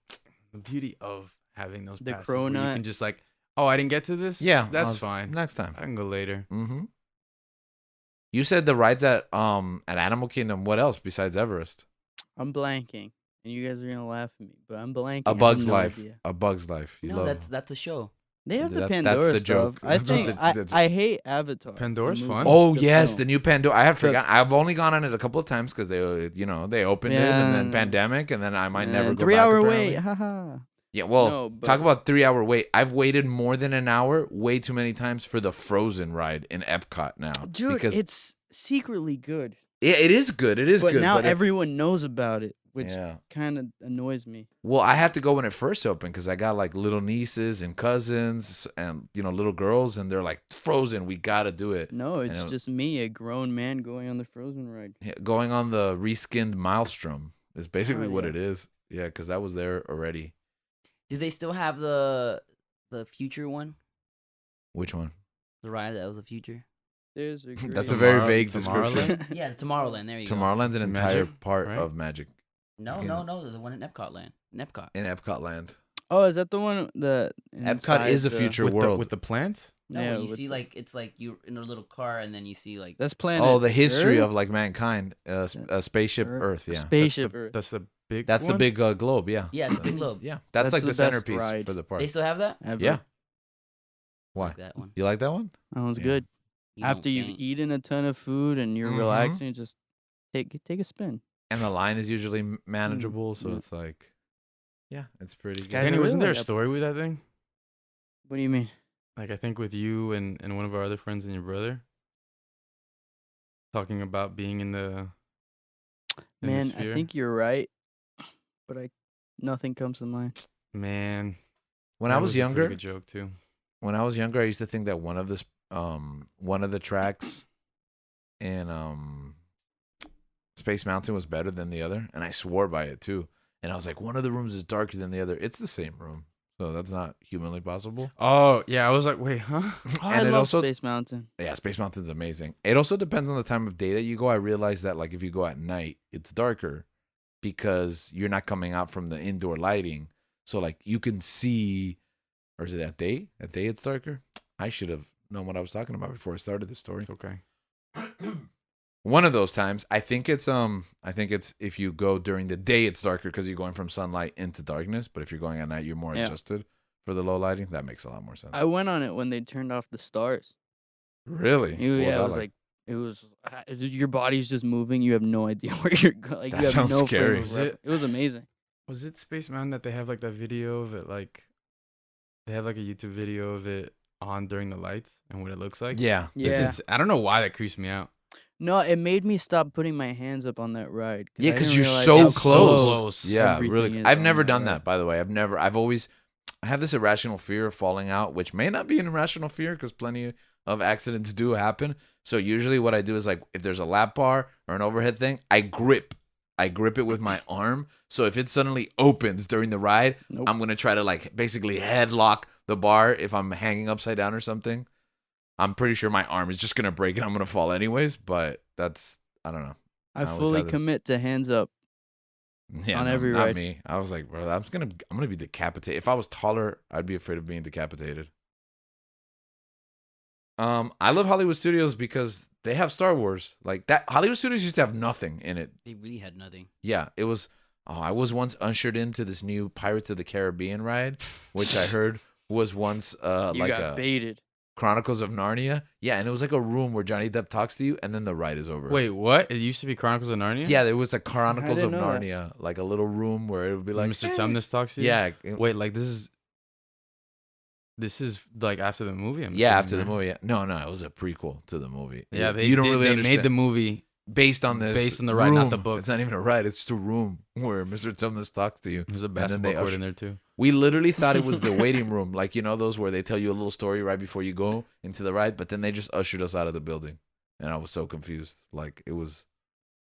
the beauty of having those The passes, where you cronut. can just like, oh, I didn't get to this. Yeah, that's fine. Next time. I can go later. Mm-hmm. You said the rides at Animal Kingdom. What else besides Everest? I'm blanking, and you guys are gonna laugh at me, but I'm blanking. A I have Bug's no Life. idea. A Bug's Life. You No, love. that's a show. They have the That's Pandora the stuff. joke. I That's what think the- I hate Avatar. the Pandora's movie, fun. Oh the yes, film. the new Pandora. I had The- forgotten. I've only gone on it a couple of times because they opened it and then Yeah. pandemic and then I might never go 3 back. hour apparently. wait. Haha. Yeah, well, No, but- talk about 3 hour wait. I've waited more than an hour, way too many times for the Frozen ride in Epcot now. Dude, because it's secretly good. it is good. It is But good. now but it's- everyone knows about it, which yeah. kind of annoys me. Well, I had to go when it first opened because I got like little nieces and cousins and little girls, and they're like, Frozen, we gotta do it. No, it's know. just me, a grown man, going on the Frozen ride. Yeah, going on the reskinned Maelstrom is basically Oh, what yeah. it is. Yeah, because that was there already. Do they still have the future one? Which one? The ride that was a future? There's a great That's a very Tomorrow- vague description. Tomorrowland? Yeah, Tomorrowland. There you go. Tomorrowland's an It's entire Magic, part right? of Magic No, in- no, the one in Epcot Land. In Epcot. in Epcot Land. Oh, is that the one that Epcot is a inside the- future with world. with the plants. No, Yeah, you with see the- like it's like you're in a little car and then you see like That's Planet. Oh, the history Earth? of like mankind, spaceship Earth. Yeah, Spaceship That's the, Earth. that's the big. that's the one? big globe. Yeah, yeah, it's a big globe. yeah. That's That's like the the best centerpiece ride. for the park. They still have that? Ever. Yeah. I Why? like that one. You like that one? That one's Yeah. good. You After don't you've faint. eaten a ton of food and you're Mhm. relaxing, just take a spin. And the line is usually manageable, so yeah. it's like, yeah, it's pretty good. Guys, Danny, I wasn't really there a like story with that thing? What do you mean? Like I think with you and one of our other friends and your brother talking about being in the Man, sphere. I think you're right, but nothing comes to mind. Man, When that I was a pretty younger, good joke too. I used to think that one of the tracks in Space Mountain was better than the other, and I swore by it too. And I was like, one of the rooms is darker than the other. It's the same room, so that's not humanly possible. Oh yeah, I was like, wait, huh? Oh, I And it love also- Space Mountain. Yeah, Space Mountain's amazing. It also depends on the time of day that you go. I realized that like if you go at night, it's darker because you're not coming out from the indoor lighting. So like you can see, or is it at day? At day it's darker. I should have known what I was talking about before I started the story. It's okay. One of those times, I think it's if you go during the day, it's darker because you're going from sunlight into darkness. But if you're going at night, you're more Yeah. adjusted for the low lighting. That makes a lot more sense. I went on it when they turned off the stars. Really? What Yeah, that it was like it was your body's just moving. You have no idea where you're going. Like, That you have sounds no frame scary. of Was reference. it- It was amazing. Was it Space Mountain that they have like that video of it? Like they have like a YouTube video of it on during the lights and what it looks like. Yeah. Yeah. I don't know why that creeps me out. No, it made me stop putting my hands up on that ride. Yeah, I 'cause didn't you're realize so how close. Yeah, everything really. is I've on never that done ride. that, by the way. I have this irrational fear of falling out, which may not be an irrational fear because plenty of accidents do happen. So usually what I do is like if there's a lap bar or an overhead thing, I grip it with my arm. So if it suddenly opens during the ride, Nope. I'm going to try to like basically headlock the bar if I'm hanging upside down or something. I'm pretty sure my arm is just going to break and I'm going to fall anyways, but I don't know. I always fully had it. commit to hands up. Yeah, On no, every not ride. me. I was like, bro, I'm gonna be decapitated. If I was taller, I'd be afraid of being decapitated. I love Hollywood Studios because they have Star Wars. Like that, Hollywood Studios used to have nothing in it. They really had nothing. Yeah, it was. Oh, I was once ushered into this new Pirates of the Caribbean ride, which I heard was once You like got a baited. Chronicles of Narnia. Yeah, and it was like a room where Johnny Depp talks to you, and then the ride is over. Wait, what? It used to be Chronicles of Narnia? Yeah, there was a Chronicles of didn't know that. Narnia, like a little room where it would be Like like Mr. Tumnus talks to you? Yeah, Wait, like this is like after the movie? I'm yeah, assuming, after the right? movie. Yeah. No, it was a prequel to the movie. Yeah, you don't really they understand. made the movie based on this, based on the ride, not the room. books. It's not even a ride; it's just a room where Mr. Tumnus talks to you. There's a then they basketball court usher- in there too. We literally thought it was the waiting room, like you know those where they tell you a little story right before you go into the ride, but then they just ushered us out of the building, and I was so confused. Like it was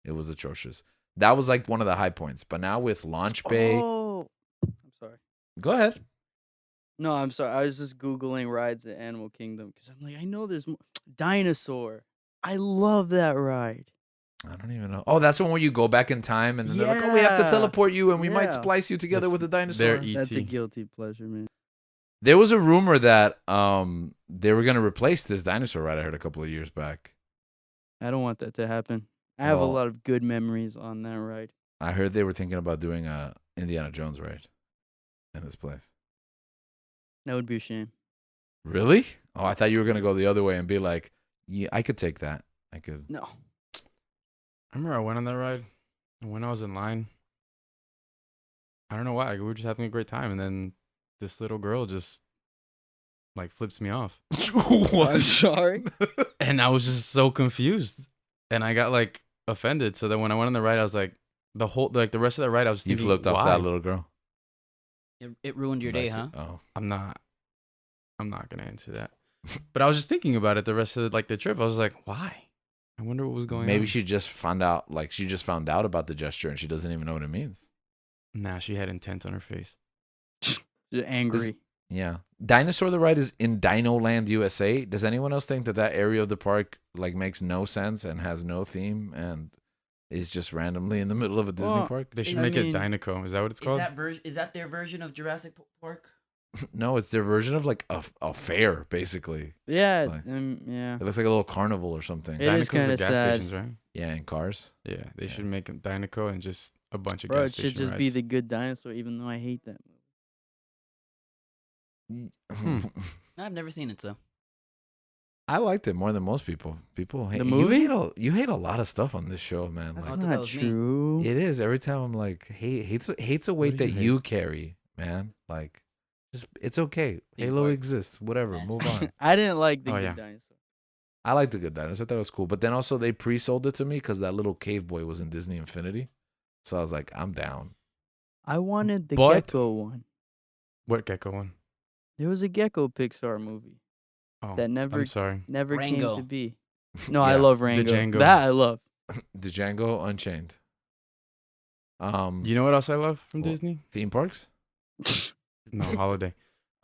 atrocious. That was like one of the high points. But now with Launch Bay, Oh, I'm sorry. go ahead. No, I'm sorry. I was just googling rides at Animal Kingdom because I'm like, I know there's Dinosaur. I love that ride. I don't even know. Oh, that's the one where you go back in time, and then they're like, "Oh, we have to Yeah. teleport you, and we might Yeah. splice you together That's with a their dinosaur." That's a E.T.. guilty pleasure, man. There was a rumor that they were gonna replace this dinosaur ride. I heard a couple of years back. I don't want that to happen. I have a Well- lot of good memories on that ride. I heard they were thinking about doing a Indiana Jones ride in this place. That would be a shame. Really? Oh, I thought you were gonna go the other way and be like, "Yeah, I could take that. I could." No. I remember I went on that ride, and when I was in line, I don't know why, we were just having a great time, and then this little girl just like flips me off, I'm sorry. and I was just so confused, and I got like offended. So then when I went on the ride, I was like, the rest of the ride, I was You thinking, flipped off why? that little girl. It ruined your day, huh? Oh, I'm not gonna answer that. But I was just thinking about it the rest of the trip. I was like, why? I wonder what was going on. maybe she just found out. Like she just found out about the gesture, and she doesn't even know what it means. Nah, she had intent on her face. Just angry. Yeah, Dinosaur the ride is in Dino Land, USA. Does anyone else think that area of the park like makes no sense and has no theme and is just randomly in the middle of a Disney Well, park? They should I make mean- it Dinoco. Is that what it's called? Is that their version of Jurassic Park? No, it's their version of like a fair, basically. Yeah. Like- Yeah. It looks like a little carnival or something. It is Dinoco's the kinda gas sad. stations, right? Yeah, in cars. Yeah, they Yeah. should make it Dinoco and just a bunch of Bro, gas it should station just rides. be the good dinosaur, even though I hate that movie. I've never seen it, so I liked it more than most people. People hate The movie? You hate a lot of stuff on this show, man. That's I Like, thought that not was me. true. it is every time I'm like, hates a weight do you that hate? you carry, man. Like, just it's okay. Theme Halo park. exists. Whatever. Man. Move on. I didn't like the Oh, good yeah. dinosaur. I liked the good dinosaur. I thought it was cool. But then also they pre-sold it to me because that little cave boy was in Disney Infinity. So I was like, I'm down. I wanted the But- gecko one. What gecko one? There was a gecko Pixar movie Oh, that never I'm sorry. came Rango. to be. No, I Yeah. love Rango. Django. That I love. Django Unchained. You know what else I love from What? Disney? Theme parks? No, holiday.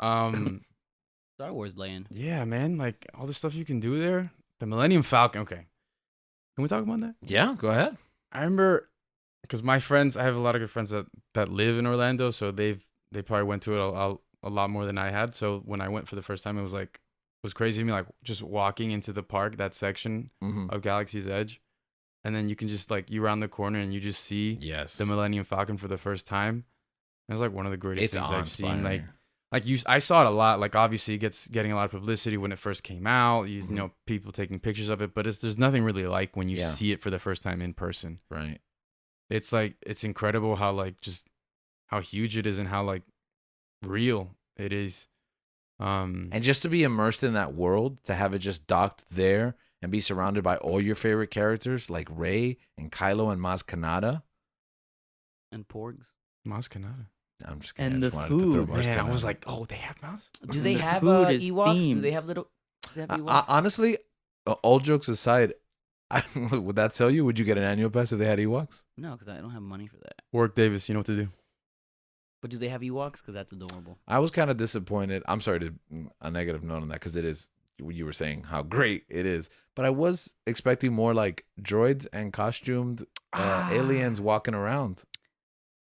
Star Wars Land. Yeah, man, like all the stuff you can do there. The Millennium Falcon. Okay, can we talk about that? Yeah, go ahead. I remember because my friends, I have a lot of good friends that live in Orlando, so they probably went to it a lot more than I had. So when I went for the first time, it was crazy to me, like just walking into the park, that section Mm-hmm. of Galaxy's Edge, and then you can just like you round the corner and you just see Yes. the Millennium Falcon for the first time. It was like one of the greatest It's things I've seen. awe-inspiring. I saw it a lot. Like obviously, getting a lot of publicity when it first came out. You Mhm. know, people taking pictures of it, but there's nothing really like when you Yeah. see it for the first time in person. Right. It's like it's incredible how like just how huge it is and how like real it is. And just to be immersed in that world, to have it just docked there and be surrounded by all your favorite characters like Rey and Kylo and Maz Kanata. And Porgs. Maz Kanata. I'm just kidding. And I the just wanted to throw food. Maz Man, I Kanata. was like, oh, they have mouse. Do they The have food is Ewoks? Do they themed. have little? Do they have I- Ewoks? honestly, all jokes aside, would that sell you? Would you get an annual pass if they had Ewoks? No, because I don't have money for that. Warwick Davis, you know what to do. But do they have Ewoks? Because that's adorable. I was kind of disappointed. I'm sorry to a negative note on that because it is. You were saying how great it is, but I was expecting more like droids and costumed aliens walking around.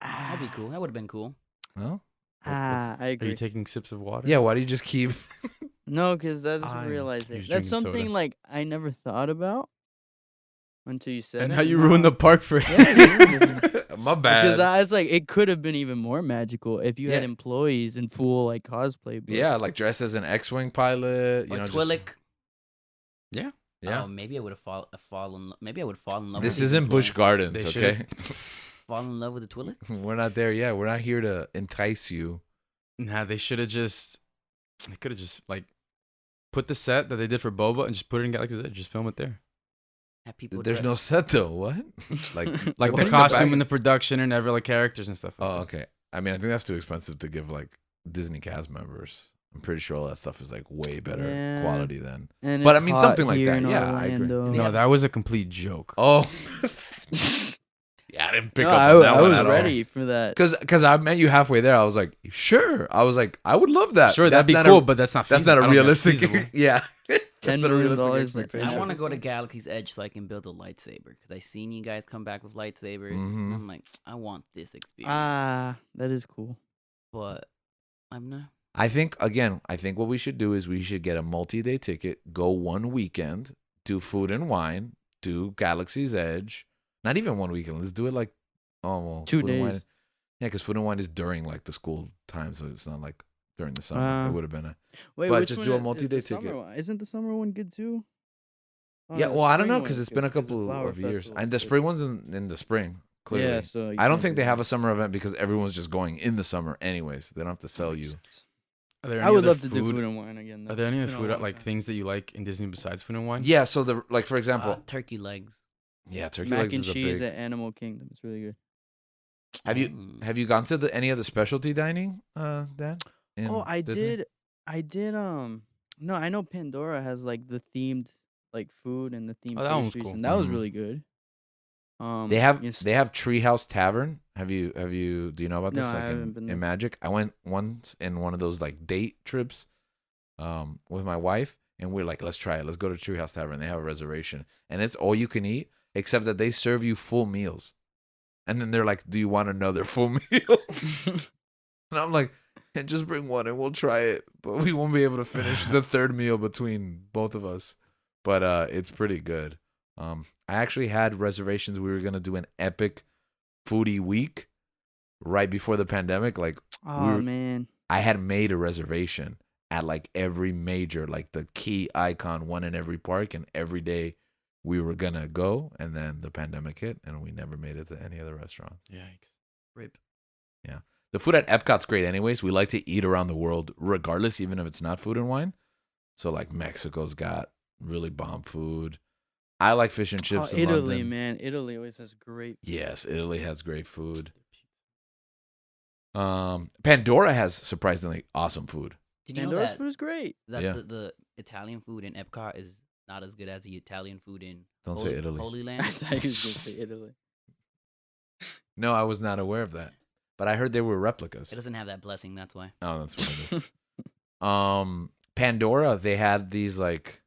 That'd be cool. That would have been cool. No? I Are agree. you taking sips of water? Yeah. Why do you just keep? No, because that's I'm- realization. He's That's drinking something soda. like I never thought about until you said And it. how you ruined the park for Yeah, you ruined it. My Because bad. it's like it could have been even more magical if you had Yeah. employees in full like cosplay. But Yeah, like dressed as an X-wing pilot. You Or know, just Twillick. Yeah. yeah. Oh, maybe I would have fallen. Maybe I would fall in love. This with these isn't Busch employees. Gardens, They okay? Fall in love with the Twillick. We're not there yet. We're not here to entice you. Nah, they should have just. They could have just like put the set that they did for Boba and just put it in Galaxy's Edge. Just film it there. Have people. There's no set though. What? Like Like bring the it costume back. and the production and every like characters and stuff. Like Oh, that. okay. I mean, I think that's too expensive to give like Disney cast members. I'm pretty sure all that stuff is like way better Yeah. quality than. And But I it's mean, hot something like here that. in Yeah, I agree. Orlando. No, that was a complete joke. Oh. Yeah, I didn't pick No, up I, on that I one was at all. ready for that. Because I met you halfway there. I was like, sure. I was like, I would love that. Sure, that'd be That's cool, not a- but that's not. That's feasible. not I a don't think that's realistic. feasible. Yeah. That's $10 not a million realistic like, expectation. I want to go to Sure. Galaxy's Edge so I can build a lightsaber because I seen you guys come back with lightsabers. Mhm. And I'm like, I want this experience, That is cool. but I'm not. I think what we should do is we should get a multi-day ticket, go one weekend, do Food and Wine, do Galaxy's Edge. Not even one weekend. Let's do it like 2 Food and Wine. days. Yeah, because Food and Wine is during like the school time, so it's not like during the summer. It would have been a Wait, But which just one do a is the multi-day summer ticket. one? Isn't the summer one good too? Oh, yeah. no, Well, I don't spring know one because is it's good been a 'cause the couple flower of years, festival and is the good. spring one's in the spring. Clearly, Yeah, so you I don't can't think do they have that. a summer event because everyone's just going in the summer anyways. They don't have to sell you. Are there I any would other love to do food- Food and Wine again. Though. Are there any It's other been a food long like time. things that you like in Disney besides Food and Wine? Yeah. So like for example, Turkey legs. yeah, turkey Mac legs and is a cheese big. at Animal Kingdom. It's really good. Have you gone to any of the specialty dining, Dan? in Oh, I Disney? did. I did. No, I know Pandora has like the themed like food and the themed Oh, that one was pastries, cool. and that was Mhm. really good. They have yes- Treehouse Tavern. Do you know about this? No, I like haven't been there. in Magic. I went once in one of those like date trips with my wife, and we're like, let's try it. Let's go to Treehouse Tavern. They have a reservation, and it's all you can eat, except that they serve you full meals. And then they're like, do you want another full meal? And I'm like, and just bring one and we'll try it. But we won't be able to finish the third meal between both of us. But it's pretty good. I actually had reservations. We were gonna do an epic foodie week right before the pandemic. Like Oh man. I had made a reservation at like every major, like the key icon one in every park, and every day we were gonna go, and then the pandemic hit, and we never made it to any other restaurants. Yikes. Rip. The food at Epcot's great anyways. We like to eat around the world regardless, even if it's not Food and Wine. So like Mexico's got really bomb food. I like fish and chips in Italy, London. man. Italy always has great. Yes, Italy has great food. Pandora has surprisingly awesome food. Did you know Pandora's that, food is great. Yeah. the Italian food in Epcot is not as good as the Italian food in Don't say Italy. Holy I Land? thought you was gonna say Italy. No, I was not aware of that. But I heard they were replicas. It doesn't have that blessing. That's why. Oh, that's what it is. Pandora, they had these like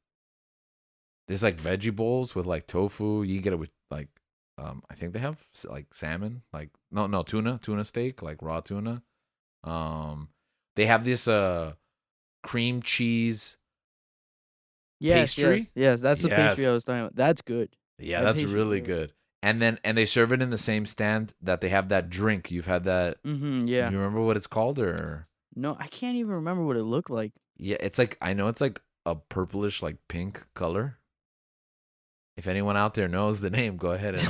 veggie bowls with like tofu. You can get it with like I think they have like salmon, like no tuna steak, like raw tuna. They have this cream cheese. Yes, Pastry? yes, that's the pastry Yes. I was talking about. That's good. Yeah, That that's pastry's really good. good. And they serve it in the same stand that they have that drink. You've had that. Mm-hmm. Yeah. You remember what it's called or? No, I can't even remember what it looked like. Yeah, it's like I know it's like a purplish like pink color. If anyone out there knows the name, go ahead and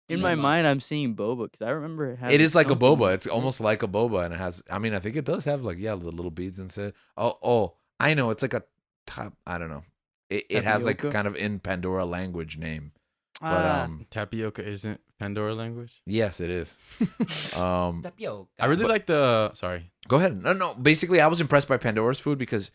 In my Dilemma. mind, I'm seeing boba because I remember it. it is like a something boba. like It's that. almost like a boba, and it has. I mean, I think it does have like the little beads inside. Oh, I know. It's like a top. I don't know. It has like Tapioca? kind of in Pandora language name, but Ah, Tapioca isn't Pandora language. yes, it is. Um, Tapioca. I really But- like the. Sorry. go ahead. No. Basically, I was impressed by Pandora's food because,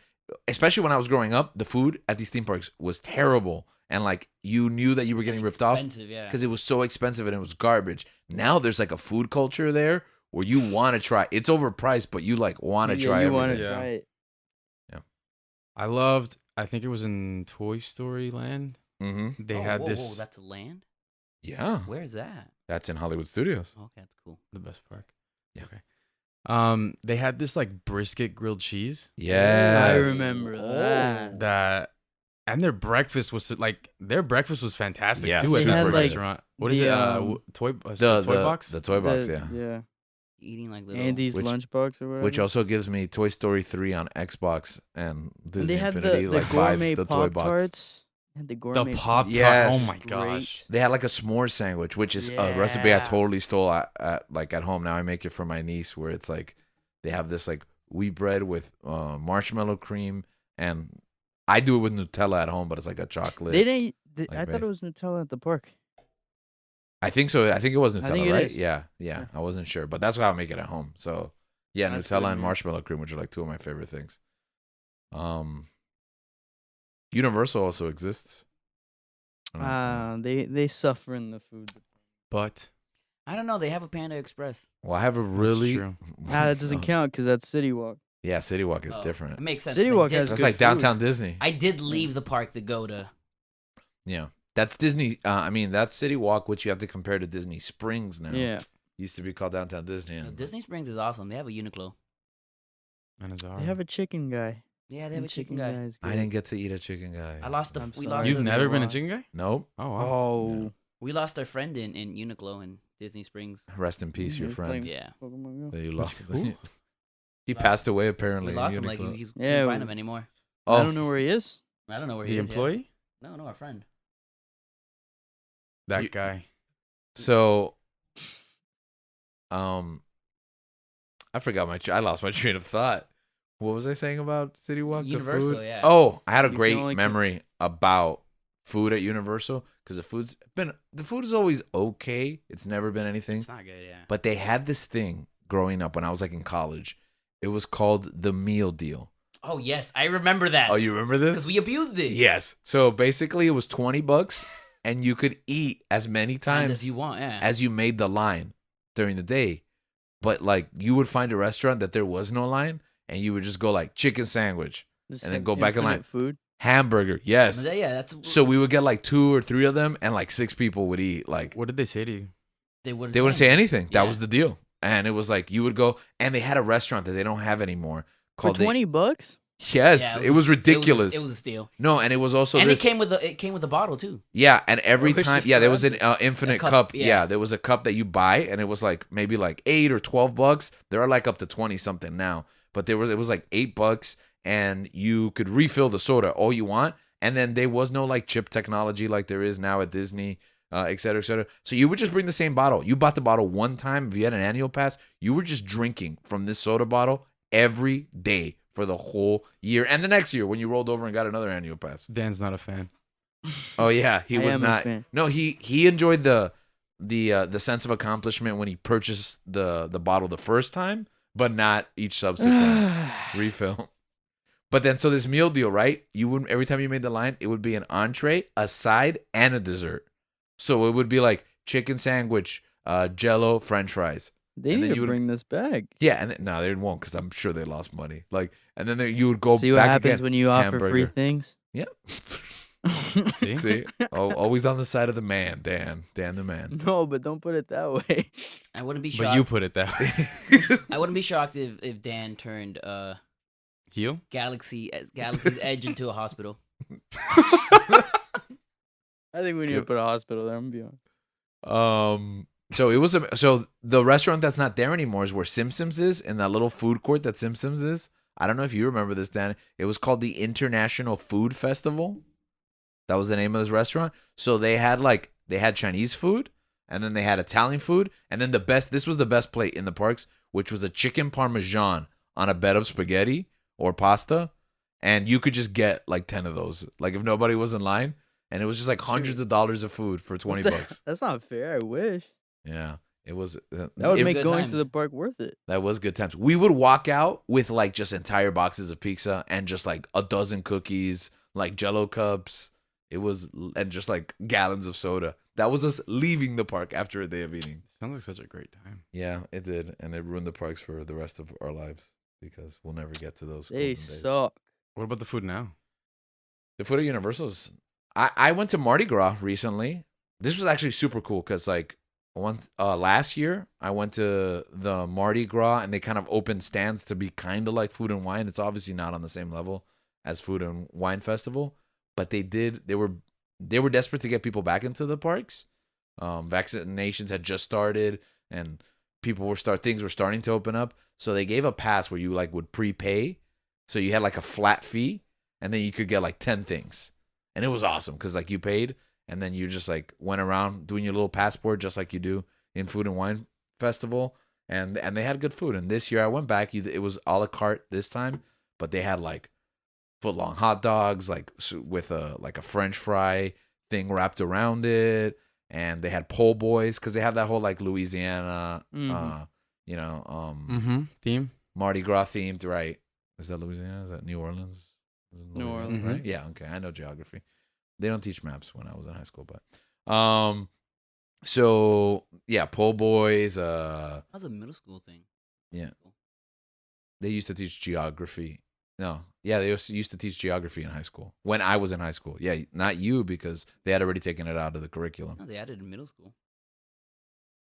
especially when I was growing up, the food at these theme parks was terrible, and like you knew that you were getting ripped off Expensive, yeah. because it was so expensive and it was garbage. Now there's like a food culture there where you want to try. It's overpriced, but you like want to yeah, try you want to everything. Yeah. try it. I loved. I think it was in Toy Story Land. Mm-hmm. They Oh, had whoa, this. Whoa, that's land. Yeah, Where's that? that's in Hollywood Studios. Okay, that's cool. The best park. Yeah. Okay. They had this like brisket grilled cheese Yes. I remember Oh. that. that, and their breakfast was fantastic Yeah, too at super that good. restaurant. What is the, it? um, Toy box. The toy box, yeah. Yeah. Eating like little. Andy's Which- lunchbox or whatever. Which also gives me Toy Story 3 on Xbox and and Disney they had Infinity the like gourmet vibes, the toy Pop box. Tarts. Had the The gourmet Pop Tart. Yes. Oh my gosh. They had like a s'more sandwich, which is a recipe I Yeah. totally stole at home. Now I make it for my niece, where it's like they have this like wheat bread with marshmallow cream, and I do it with Nutella at home, but it's like a chocolate. They didn't. like I thought base. it was Nutella at the park. I think so. I think it was Nutella, I think it right? is. Yeah. Yeah. I wasn't sure, but that's how I make it at home. So yeah, That's Nutella good, and man. marshmallow cream, which are like two of my favorite things. Universal also exists. I don't know. They suffer in the food. But I don't know. They have a Panda Express. Well, I have a really. true. That doesn't count because that's City Walk. Yeah, City Walk is Oh, different. It makes sense. City 'cause Walk I has did, That's good like food. downtown Disney. I did leave the park to go to. Yeah, that's Disney. I mean, that's City Walk, which you have to compare to Disney Springs now. Yeah. Used to be called downtown Disney. You know, And Disney Springs is awesome. They have a Uniqlo. and it's They have a chicken guy. Yeah, they have And a chicken guy. guy's I good. didn't get to eat a chicken guy. I lost the. I'm We sorry. lost. You've You've never been a lost. chicken guy? Nope. Oh wow. Oh. We lost our friend in Uniqlo in Disney Springs. Rest in peace, Mhm, your he's friend. playing- Yeah, Pokemon Go. That you lost. Who? He passed away apparently. we in lost him. Like Uniqlo. he's Yeah, can't find we- him anymore. Oh, I don't know where he is. I don't know where The he is. employee? Yeah. No, our friend. That You- guy. So, I forgot I lost my train of thought. What was I saying about City Walk? Universal, the food? yeah. Oh, I had a You can great only memory about food at Universal because the food is always okay. It's never been anything. It's not good. Yeah. But they had this thing growing up when I was like in college. It was called the meal deal. Oh yes, I remember that. Oh, you remember Because this? we abused it. Yes. So basically, it was $20, and you could eat as many Times times as you want. Yeah. as you made the line during the day. But like, you would find a restaurant that there was no line, and you would just go like chicken sandwich, Just And then have go back in line. infinite Food. hamburger. Yes. Yeah, that's. So we would get like 2 or 3 of them, and like 6 people would eat. Like What did they say to you? they wouldn't. they wouldn't say anything. That Yeah. was the deal. And it was like you would go, and they had a restaurant that they don't have anymore For called the- $20? Yes, Yeah, it was ridiculous. It was a steal. No, and it was also And this. it came with a bottle too. Yeah, and every Or it's time, just yeah, there was an surrounded. infinite cup, cup. yeah. Yeah, there was a cup that you buy, and it was like maybe like $8 or $12. There are like up to 20 something now, but it was like $8, and you could refill the soda all you want, and then there was no like chip technology like there is now at Disney, et cetera, et cetera. So you would just bring the same bottle. You bought the bottle one time. If you had an annual pass, you were just drinking from this soda bottle every day for the whole year, and the next year when you rolled over and got another annual pass. Dan's not a fan. Oh yeah, he I was am a not. fan. No, he enjoyed the sense of accomplishment when he purchased the bottle the first time, but not each subsequent refill. But then, so this meal deal, right? You would every time you made the line, it would be an entree, a side, and a dessert. So it would be like chicken sandwich, Jello, French fries. They And need then to you would- bring this back. Yeah, and no, they won't because I'm sure they lost money. Like, and then you would go See what back happens again. when you offer free hamburger. things? Yep. See? See, always on the side of the man, Dan the man. No, but don't put it that way. I wouldn't be shocked. But you put it that way. I wouldn't be shocked if Dan turned Heel? Galaxy's Edge into a hospital. I think we need to Yep. put a hospital there. I'm gonna be honest. So it was so the restaurant that's not there anymore is where Simpsons is, in that little food court that Simpsons is. I don't know if you remember this, Dan. It was called the International Food Festival. That was the name of this restaurant. So they had Chinese food, and then they had Italian food, and then this was the best plate in the parks, which was a chicken parmesan on a bed of spaghetti or pasta, and you could just get like 10 of those, like if nobody was in line, and it was just like hundreds of dollars of food for $20. That's not fair. I wish. Yeah, it was. That would it- make good going to times. the park worth it. That was good times. We would walk out with like just entire boxes of pizza and just like a dozen cookies, like Jello cups. It was, and just like gallons of soda. That was us leaving the park after a day of eating. Sounds like such a great time. Yeah, it did, and it ruined the parks for the rest of our lives because we'll never get to those. They golden days. suck. What about the food now? The food at Universal's. I went to Mardi Gras recently. This was actually super cool because like last year I went to the Mardi Gras, and they kind of opened stands to be kind of like Food and Wine. It's obviously not on the same level as Food and Wine Festival, but they were desperate to get people back into the parks. Vaccinations had just started, and things were starting to open up. So they gave a pass where you like would prepay, so you had like a flat fee, and then you could get like 10 things, and it was awesome because like you paid, and then you just like went around doing your little passport just like you do in Food and Wine Festival, and they had good food. And this year I went back, it was a la carte this time, but they had like foot-long hot dogs, like with a French fry thing wrapped around it, and they had po' boys because they have that whole like Louisiana, Theme. Mardi Gras themed, right? Is that Louisiana? Is that New Orleans? Is it New Louisiana, Orleans. right? Yeah, okay. I know geography. They don't teach maps when I was in high school, but so yeah, po' boys. That was a middle school thing. Yeah. They used to teach geography. No, yeah, they used to teach geography in high school when I was in high school. Yeah, not you because they had already taken it out of the curriculum. No, they added in middle school.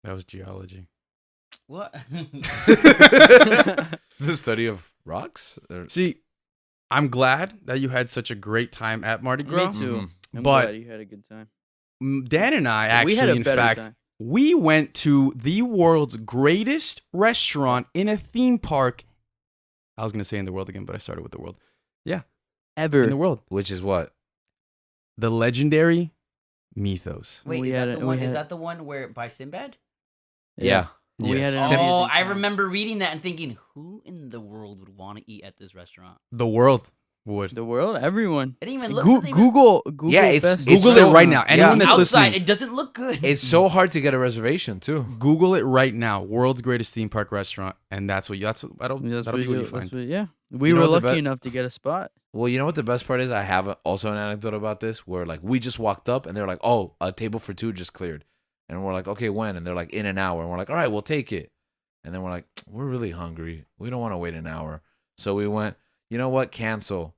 That was geology. What? The study of rocks. See, I'm glad that you had such a great time at Mardi Gras. Me too. Mhm. I'm But- glad you had a good time. Dan and I actually, we had a in better fact, time. we went to the world's greatest restaurant in a theme park. I was going to say in the world again, but I started with the world. Ever. In the world. Which is what? The legendary Mythos. Wait, We is had that it- the we one? Is had- that the one where by Sinbad? Yeah. We had an Yes. amazing Oh, I time. remember reading that and thinking, who in the world would want to eat at this restaurant? The world would. The world, everyone. It didn't even look. Google Yeah, it's- best Google so- it right now. Anyone yeah. that's outside, listening, it doesn't look good. It's so hard to get a reservation too. Google it right now. World's greatest theme park restaurant, and that'll be what you find. Yeah, we You know were what the lucky be- enough to get a spot. Well, you know what the best part is? I have also an anecdote about this where like we just walked up and they're like, "Oh, a table for two just cleared," and we're like, "Okay, when?" And they're like, "In an hour." And we're like, "All right, we'll take it." And then we're like, "We're really hungry. We don't want to wait an hour." So we went. You know what? Cancel.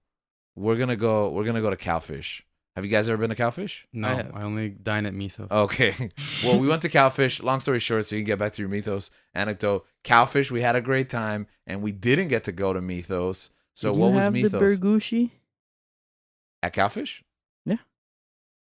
We're gonna go to Cowfish. Have you guys ever been to Cowfish? No, I have. I only dine at Mythos. Okay. Well, we went to Cowfish. Long story short, so you can get back to your Mythos anecdote. Cowfish, we had a great time, and we didn't get to go to Mythos. So Did what you was have Mythos? the burgushi? At Cowfish? Yeah.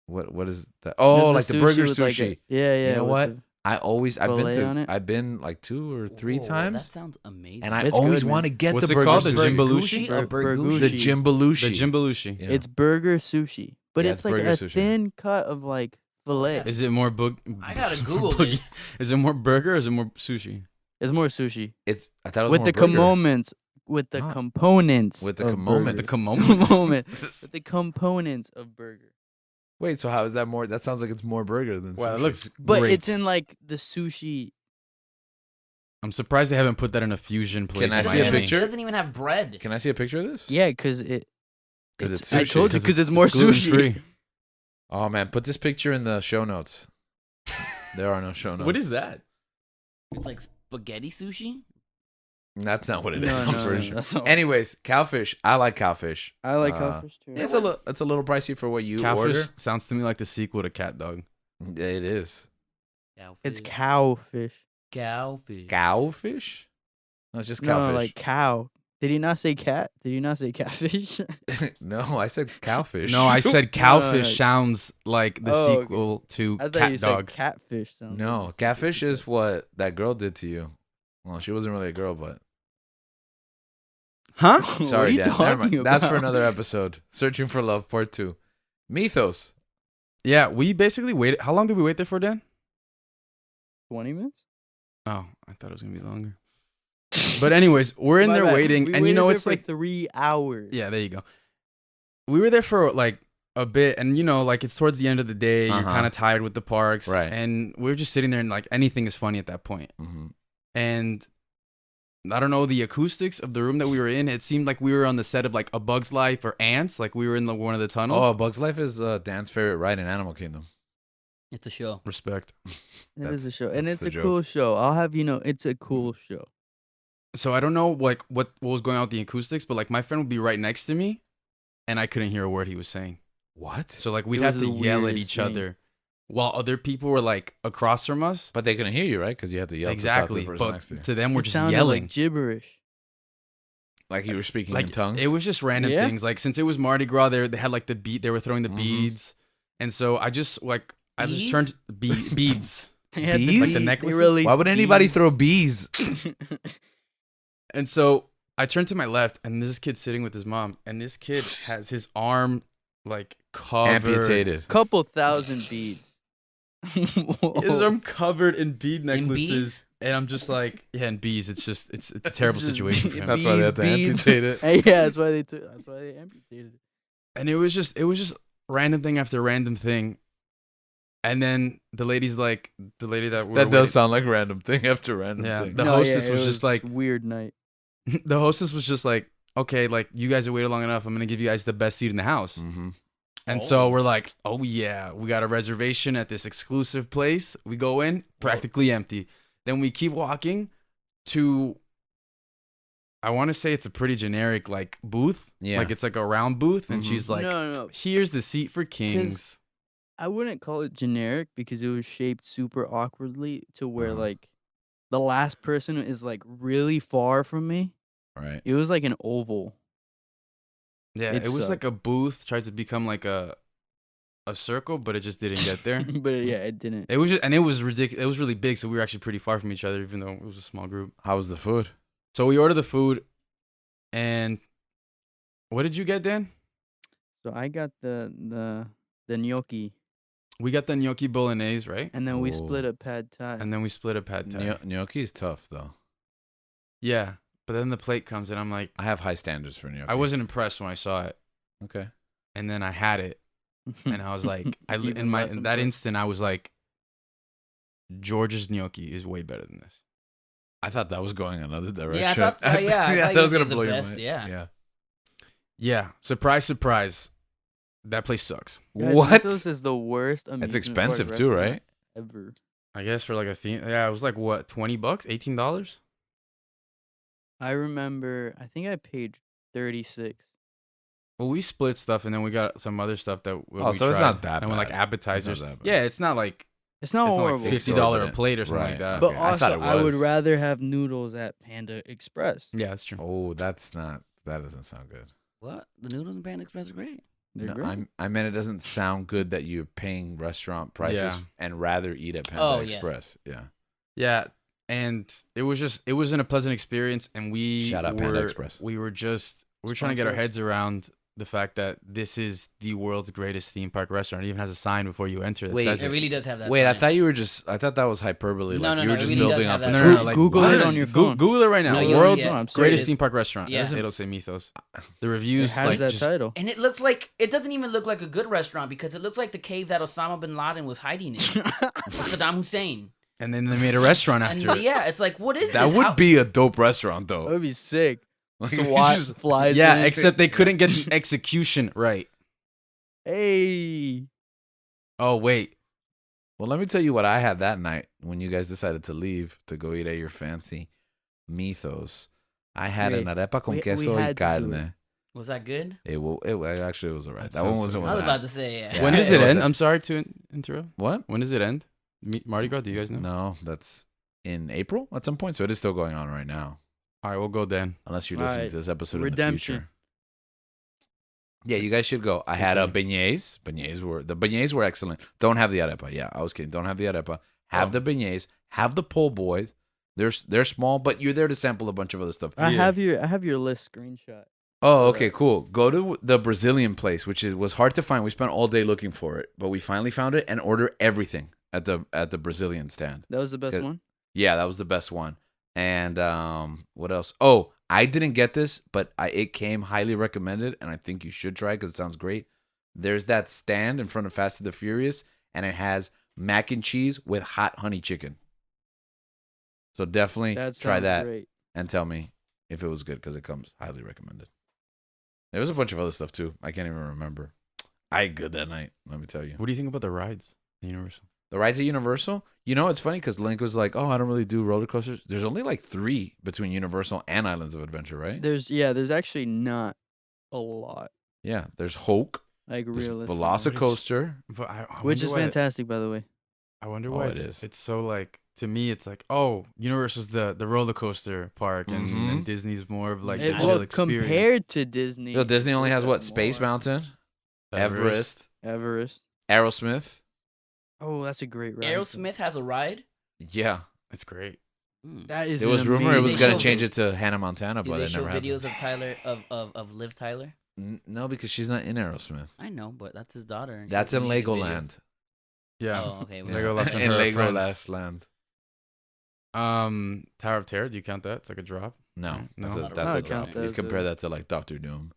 What is that? Oh, like the burger with, like, sushi. yeah. You know with what? the- I've fillet on been it? I've been like 2 or 3 Whoa, times, That sounds amazing. and I It's always good, want to man. get What's the it burger called? The sushi. Jimbalushi? A burgushi? The Jimbalushi. The Jimbalushi. Yeah. It's burger sushi, but Yeah, it's it's like burger a sushi. thin cut of like fillet. yeah. Is it more I gotta Google boogie- this. Is it more burger or is it more sushi? It's more sushi I thought it was with more the burger. components. With the Huh. components. With the of components. burger. The components? Components. With the components of burger. Wait, so how is that more? That sounds like it's more burger than Wow, sushi. it looks But great. it's in like the sushi. I'm surprised they haven't put that in a fusion place. Can I in see a Miami. picture? It doesn't even have bread. Can I see a picture of this? Yeah, because it. 'Cause it's I sushi. told you because it's more sushi. gluten-free. Oh man, put this picture in the show notes. There are no show notes. What is that? It's like spaghetti sushi. That's not what it No, is. no, I'm no, pretty sure. that's not- Anyways, Cowfish. I like Cowfish. I like Uh, cowfish too. It's a little pricey for what you Catfish order. sounds to me like the sequel to Cat Dog. It is. It's Cowfish. cowfish. Cowfish. Cowfish? No, it's just No, cowfish. like cow. Did he not say cat? Did he not say catfish? No, I said cowfish. No, I said No, Cowfish no. sounds like the Oh, okay. sequel to I thought Cat you Dog. said catfish. Sounds No, like the catfish sequel to is what that girl did to you. Well, she wasn't really a girl, but Huh? What are sorry, you Dan. Never talking mind. That's for about? another episode. Searching for Love Part 2. Mythos. Yeah, we basically waited. How long did we wait there for, Dan? 20 minutes? Oh, I thought it was gonna be longer. But anyways, we're in My there bad. waiting, We and you know waited it's there for like 3 hours. yeah, there you go. We were there for like a bit, and you know, like it's towards the end of the day. You're Uh-huh. kind of tired with the parks, Right. And we were just sitting there, and like anything is funny at that point. Mm-hmm. And I don't know, the acoustics of the room that we were in, it seemed like we were on the set of like A Bug's Life or Ants, like we were in one of the tunnels. Oh, A Bug's Life is Dan's favorite ride in Animal Kingdom. It's a show. Respect. It is a show. And that's it's the a joke. cool show. I'll have you know, it's a cool show. So I don't know like what was going on with the acoustics, but like my friend would be right next to me, and I couldn't hear a word he was saying. What? So like we'd It have was to the yell at weirdest each thing. other while other people were like across from us. But they couldn't hear you, right? Because you had to yell Exactly, to talk to the person but next to you. to them we're It just sounded yelling. like gibberish. Like you were speaking Like in tongues? it was just random Yeah. things. Like since it was Mardi Gras, they had like the bead. They were throwing the Mhm. beads, and so I just Bees? turned beads. They had Bees? Like the they necklaces? released Why would anybody bees. throw bees? And so I turned to my left, and this kid sitting with his mom, and this kid has his arm like covered, Amputated. Couple thousand beads. his Whoa. arm covered in bead In necklaces, bees? and I'm just like, yeah, and bees. It's a terrible This is situation for him. That's why they had to beads. amputate it. Hey, yeah, that's why they amputated it. And it was just random thing after random thing. And then the lady that we That were does sound like random thing after random Yeah, thing. the hostess it was just like- weird night. the hostess was just like, okay, like you guys have waited long enough. I'm gonna give you guys the best seat in the house. Mm-hmm. And Oh. so we're like, oh yeah, we got a reservation at this exclusive place. We go in, practically empty. Then we keep walking to, I want to say it's a pretty generic like booth. Yeah. Like it's like a round booth, and Mhm. she's like, no. here's the seat for kings. I wouldn't call it generic because it was shaped super awkwardly to where Uh-huh. like the last person is like really far from me. Right. It was like an oval. Yeah, It it was like sucked. a booth, tried to become like a circle, but it just didn't get there. But yeah, it didn't. It was just, and it was ridiculous. It was really big, so we were actually pretty far from each other, even though it was a small group. How was the food? So we ordered the food, and what did you get, Dan? So I got the gnocchi, We got the gnocchi bolognese, right? and then we Oh. split a pad thai. And then we split a pad thai. Gnocchi's tough though. Yeah, but then the plate comes, and I'm like, I have high standards for gnocchi. I wasn't impressed when I saw it, Okay. and then I had it, and I was like, Even in less that impressed. instant, I was like, George's gnocchi is way better than this. I thought that was going another direction. Yeah, I thought I thought you that were was gonna the blow your best, mind. yeah. Yeah. Yeah, surprise, surprise, that place sucks. Guys, What? Mythos is the worst amusement It's park expensive too, restaurant right? Ever. I guess for like a theme, yeah, it was like what, $20, $18. I remember. I think I paid 36. Well, we split stuff, and then we got some other stuff that we Oh, so it's tried, not that and we like bad. appetizers. that bad. Yeah, it's not like It's not it's not horrible. like $50 a Exorbitant. plate or something like Right. that. But Okay, I thought also, it I would was. rather have noodles at Panda Express. Yeah, that's true. Oh, that doesn't sound good. What? The noodles in Panda Express are great. They're No, great. I meant it doesn't sound good that you're paying restaurant prices Yeah. and rather eat at Panda Oh, yes. Express. Yeah. Yeah, and it wasn't a pleasant experience, and we Shout out Panda Express. We were trying to get our Sponsor us. heads around the fact that this is the world's greatest theme park restaurant. It even has a sign before you enter that Wait, says It it. really does have that. Wait, I sign. thought that was hyperbole. No, Like no, you no, were it just really does building have up. that a sign. truth. Google what? it on your phone. Google it right now. No, The you'll world's see it. greatest It is- theme park restaurant. Yeah. It'll say Mythos. The It reviews has like that just, title. And it looks like it doesn't even look like a good restaurant because it looks like the cave that Osama bin Laden was hiding in. Saddam Hussein. and then they made a restaurant And after it. yeah, it's like what is That this? would How- be a dope restaurant That though. would be sick. Like, SWAT just- flies Yeah, in. except they couldn't get the execution right. Hey. Oh wait, Well, let me tell you what I had that night when you guys decided to leave to go eat at your fancy Mythos. I had Wait, an arepa con we queso y had to do carne. Was that good? It actually was alright. That That one sounds wasn't so I was bad. about to say yeah. Yeah, when does it it end? wasn't- I'm sorry to interrupt. What? When does it end? Mardi Gras? Do you guys know? No, that's in April at some point. So it is still going on right now. All right, we'll go then. Unless you're listening Alright, to this episode redemption. in the future. Yeah, you guys should go. I had a beignets. The beignets were excellent. Don't have the arepa. Yeah, I was kidding. Don't have the arepa. Have Oh. the beignets. Have the po' boys. They're small, but you're there to sample a bunch of other stuff. I Yeah. have your list screenshot. Oh, okay, cool. Go to the Brazilian place, which was hard to find. We spent all day looking for it, but we finally found it and order everything at the Brazilian stand. That was the best Good. one. Yeah, that was the best one. And what else? Oh, I didn't get this, but it came highly recommended, and I think you should try because it sounds great. There's that stand in front of Fast and the Furious, and it has mac and cheese with hot honey chicken. So definitely That try sounds that great. and tell me if it was good because it comes highly recommended. There was a bunch of other stuff too. I can't even remember. I ate good that night, let me tell you. What do you think about the rides at Universal? The rides at Universal, you know, it's funny because Link was like, "Oh, I don't really do roller coasters." There's only like 3 between Universal and Islands of Adventure, right? There's actually not a lot. Yeah, there's Hulk, Like There's realistic. Velocicoaster. But I Which wonder is why- fantastic, by the way. I wonder Oh, why it it's, is. it's so like, to me it's like, oh, Universal's the roller coaster park, and Mhm. Disney's more of like It- the well, chill experience. compared to Disney. Yo, Disney only there's has a what? Space more. Mountain, Everest, Everest. Aerosmith. Oh, that's a great ride. though. Aerosmith has a ride. Yeah, It's great. That is. there an was rumor it amazing was They gonna show change vi- it to Hannah Montana, Do but they it show never videos happened. of Tyler of Liv Tyler? No, because she's not in Aerosmith. I know, but that's his daughter. and That's she's in in music videos. Legoland. Yeah. Oh, okay. Yeah. well, Legolas and in her friends. Legolas Land. Tower of Terror. Do you count that? It's like a drop. No, No? that's I a, don't that's a count drop. that You as compare a- that to like Doctor Doom.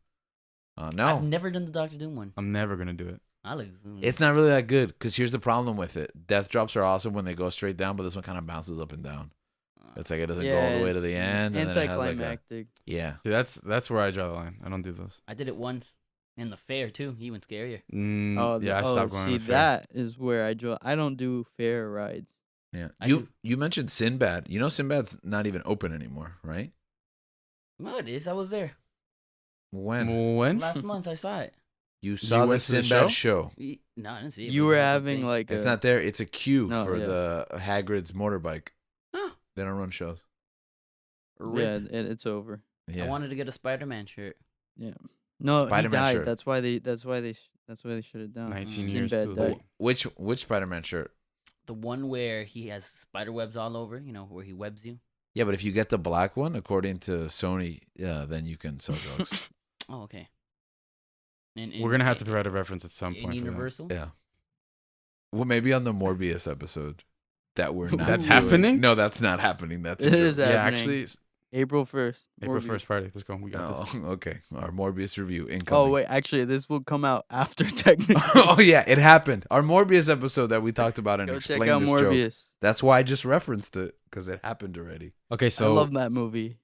I've No, never done the Doctor Doom one. I'm never gonna do it. I like. it's not really that good. Because here's the problem with it: death drops are awesome when they go straight down, but this one kind of bounces up and down. It's like it doesn't go all the way to the end. And then it has like a, Anticlimactic. yeah. See, that's where I draw the line. I don't do those. I did it once in the fair too. Even scarier. Yeah, I stopped going. See, to the fair. that is where I draw. I don't do fair rides. Yeah. I You do- you mentioned Sinbad. You know Sinbad's not even open anymore, right? No, it is. I was there When last month. I saw it. you saw the went to the Sinbad show. No, I didn't see it. You but were it was a having thing. like It's a, not there. It's a queue No, for yeah. the Hagrid's motorbike. Huh. They don't run shows. yeah, it's over. Yeah. I wanted to get a Spider-Man shirt. No, Spider-Man he died. shirt. That's why they shut it down. 19 Mm. years Sinbad too died. late. Which Spider-Man shirt? The one where he has spider webs all over. You know, where he webs you. Yeah, but if you get the black one, according to Sony, then you can sell drugs. Oh, okay. We're gonna have to provide a reference at some in point. For that. Universal. Yeah. Well, maybe on the Morbius episode that we're not. That's doing. happening? No, that's not happening. That's It true. is Yeah, happening. actually, April 1st. April Morbius. 1st, Friday. Let's go. We got Oh, this. okay. Our Morbius review incoming. Oh wait, actually, this will come out after technically. Oh yeah, it happened. Our Morbius episode that we talked about and Go check explained out this joke. Morbius. That's why I just referenced it because it happened already. Okay, I so love that movie.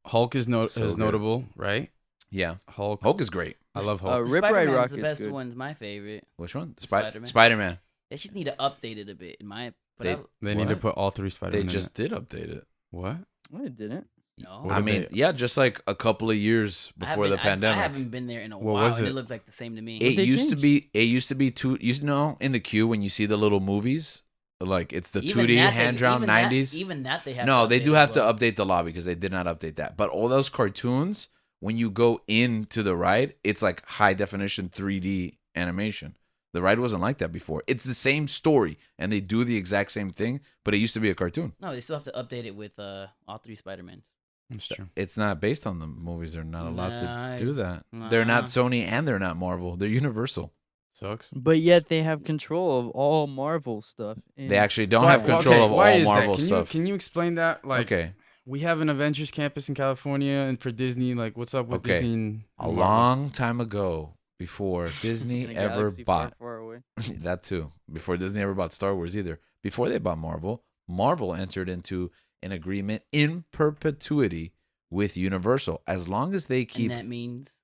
Hulk is So is good. notable, right? Yeah, Hulk. Hulk is great. I love Hulk. Rip Ride Spider-Man's Rocket's the best good. one's my favorite. Which one? Spider-Man. Spider-Man. They just need to update it a bit. In my, but They- I, They need to What? put all three Spider-Man. They just did update it. What? Oh, it didn't. no. What I did mean, they- yeah, just like a couple of years I before the haven't- I pandemic. haven't been there in a What while, was and it? it looked like the same to me. It they used to changed? be. It used to be two. You know, in the queue when you see the little movies, like it's the Even 2D that, hand they- drawn even that- 90s. Even that they have. No, to they update do as have well. to update the lobby because they did not update that. But all those cartoons, when you go into the ride, it's like high definition 3D animation. The ride wasn't like that before. It's the same story, and they do the exact same thing, but it used to be a cartoon. No, they still have to update it with all three Spider-Mans. That's true. It's not based on the movies. They're not allowed Nah, to do that. They're not nah. Sony and they're not Marvel. They're Universal. Sucks. But yet they have control of all Marvel stuff. They actually don't Why- have control of why all is that? Marvel Can stuff. Can you explain that? Like, Okay. we have an Avengers campus in California, and for Disney, like, what's up with Okay. Disney? And A Marvel? long time ago, before Disney In a ever galaxy far, bought far away. that too, before Disney ever bought Star Wars either, before they bought Marvel, Marvel entered into an agreement in perpetuity with Universal. As long as they keep And that means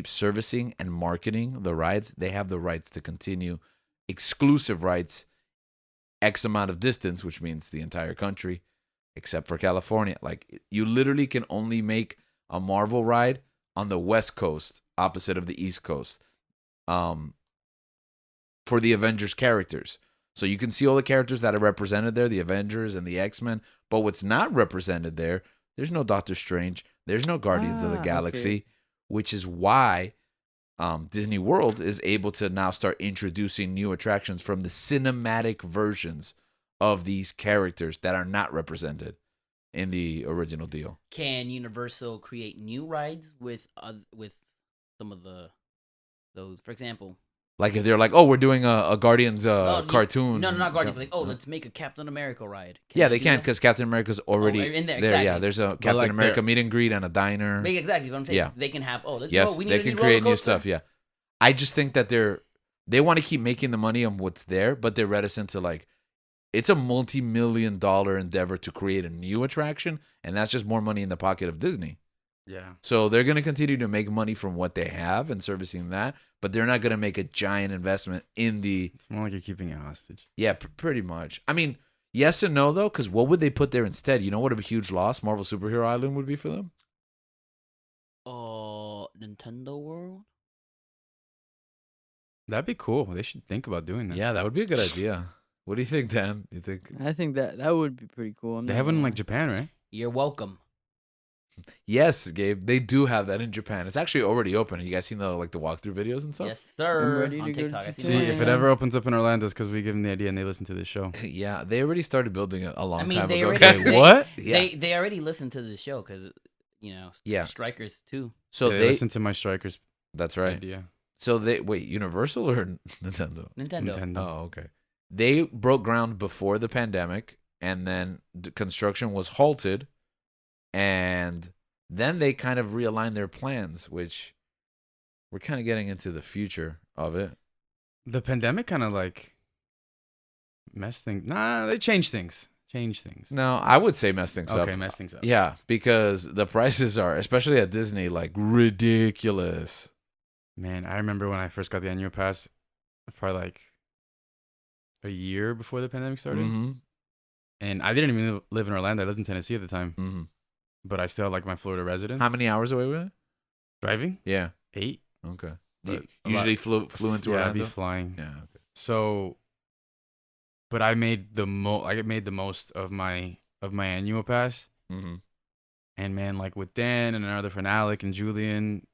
servicing and marketing the rides, they have the rights to continue exclusive rights X amount of distance, which means the entire country, except for California. Like, you literally can only make a Marvel ride on the West Coast, opposite of the East Coast, for the Avengers characters. So you can see all the characters that are represented there, the Avengers and the X-Men, but what's not represented there, there's no Doctor Strange, there's no Guardians of the Ah, Galaxy, okay. which is why Disney World is able to now start introducing new attractions from the cinematic versions of these characters that are not represented in the original deal. can Universal create new rides with some of those? For example, Like if they're like, oh, we're doing a Guardians oh, you- cartoon. No, not Guardians. Like, oh, Uh, let's make a Captain America ride. yeah, they they do can that? because Captain America's already in there, there. Yeah, exactly. there's a Captain like, America they're- meet and greet and a diner. Exactly. What I'm saying. Yeah. They can have. Oh, let's Yes, go. We need they a can new create roller new coaster. stuff. Yeah, I just think that they want to keep making the money on what's there, but they're reticent to like. It's a multi-million-dollar endeavor to create a new attraction, and that's just more money in the pocket of Disney. Yeah. So they're going to continue to make money from what they have and servicing that, but they're not going to make a giant investment in the. It's more like you're keeping it hostage. Yeah, pretty much. I mean, yes and no though, because what would they put there instead? You know what a huge loss Marvel Superhero Island would be for them? Oh, Nintendo World. That'd be cool. They should think about doing that. Yeah, that would be a good idea. What do you think, Dan? You think? I think that would be pretty cool. I'm They not have one in gonna like Japan, right? You're welcome. Yes, Gabe. They do have that in Japan. It's actually already open. You guys seen the walkthrough videos and stuff? Yes, sir. ready On to go TikTok. to I seen See, it. if it Yeah. ever opens up in Orlando, it's because we give them the idea and they listen to this show. Yeah, they already started building it a long I mean, time they ago. already guys. they, What? Yeah. They already listened to the show because Yeah. strikers too. So they they. listen to my strikers That's right. idea. So they wait. Universal or Nintendo? Nintendo. Oh, okay. They broke ground before the pandemic, and then the construction was halted, and then they kind of realigned their plans, which we're kind of getting into the future of it. The pandemic kind of like messed things. Nah, they changed things. No, I would say mess things up. Okay, messed things up. Yeah, because the prices are, especially at Disney, like ridiculous. Man, I remember when I first got the annual pass, probably like a year before the pandemic started. Mm-hmm. And I didn't even live in Orlando. I lived in Tennessee at the time, Mm-hmm. but I still had like my Florida residence. How many hours away were it? Driving? Yeah. 8. Okay. But You a usually lot- flew into yeah, I'd Orlando. be flying. Yeah. Okay. So, but I made the most of my annual pass. Mm-hmm. And man, like with Dan and another friend Alec and Julian,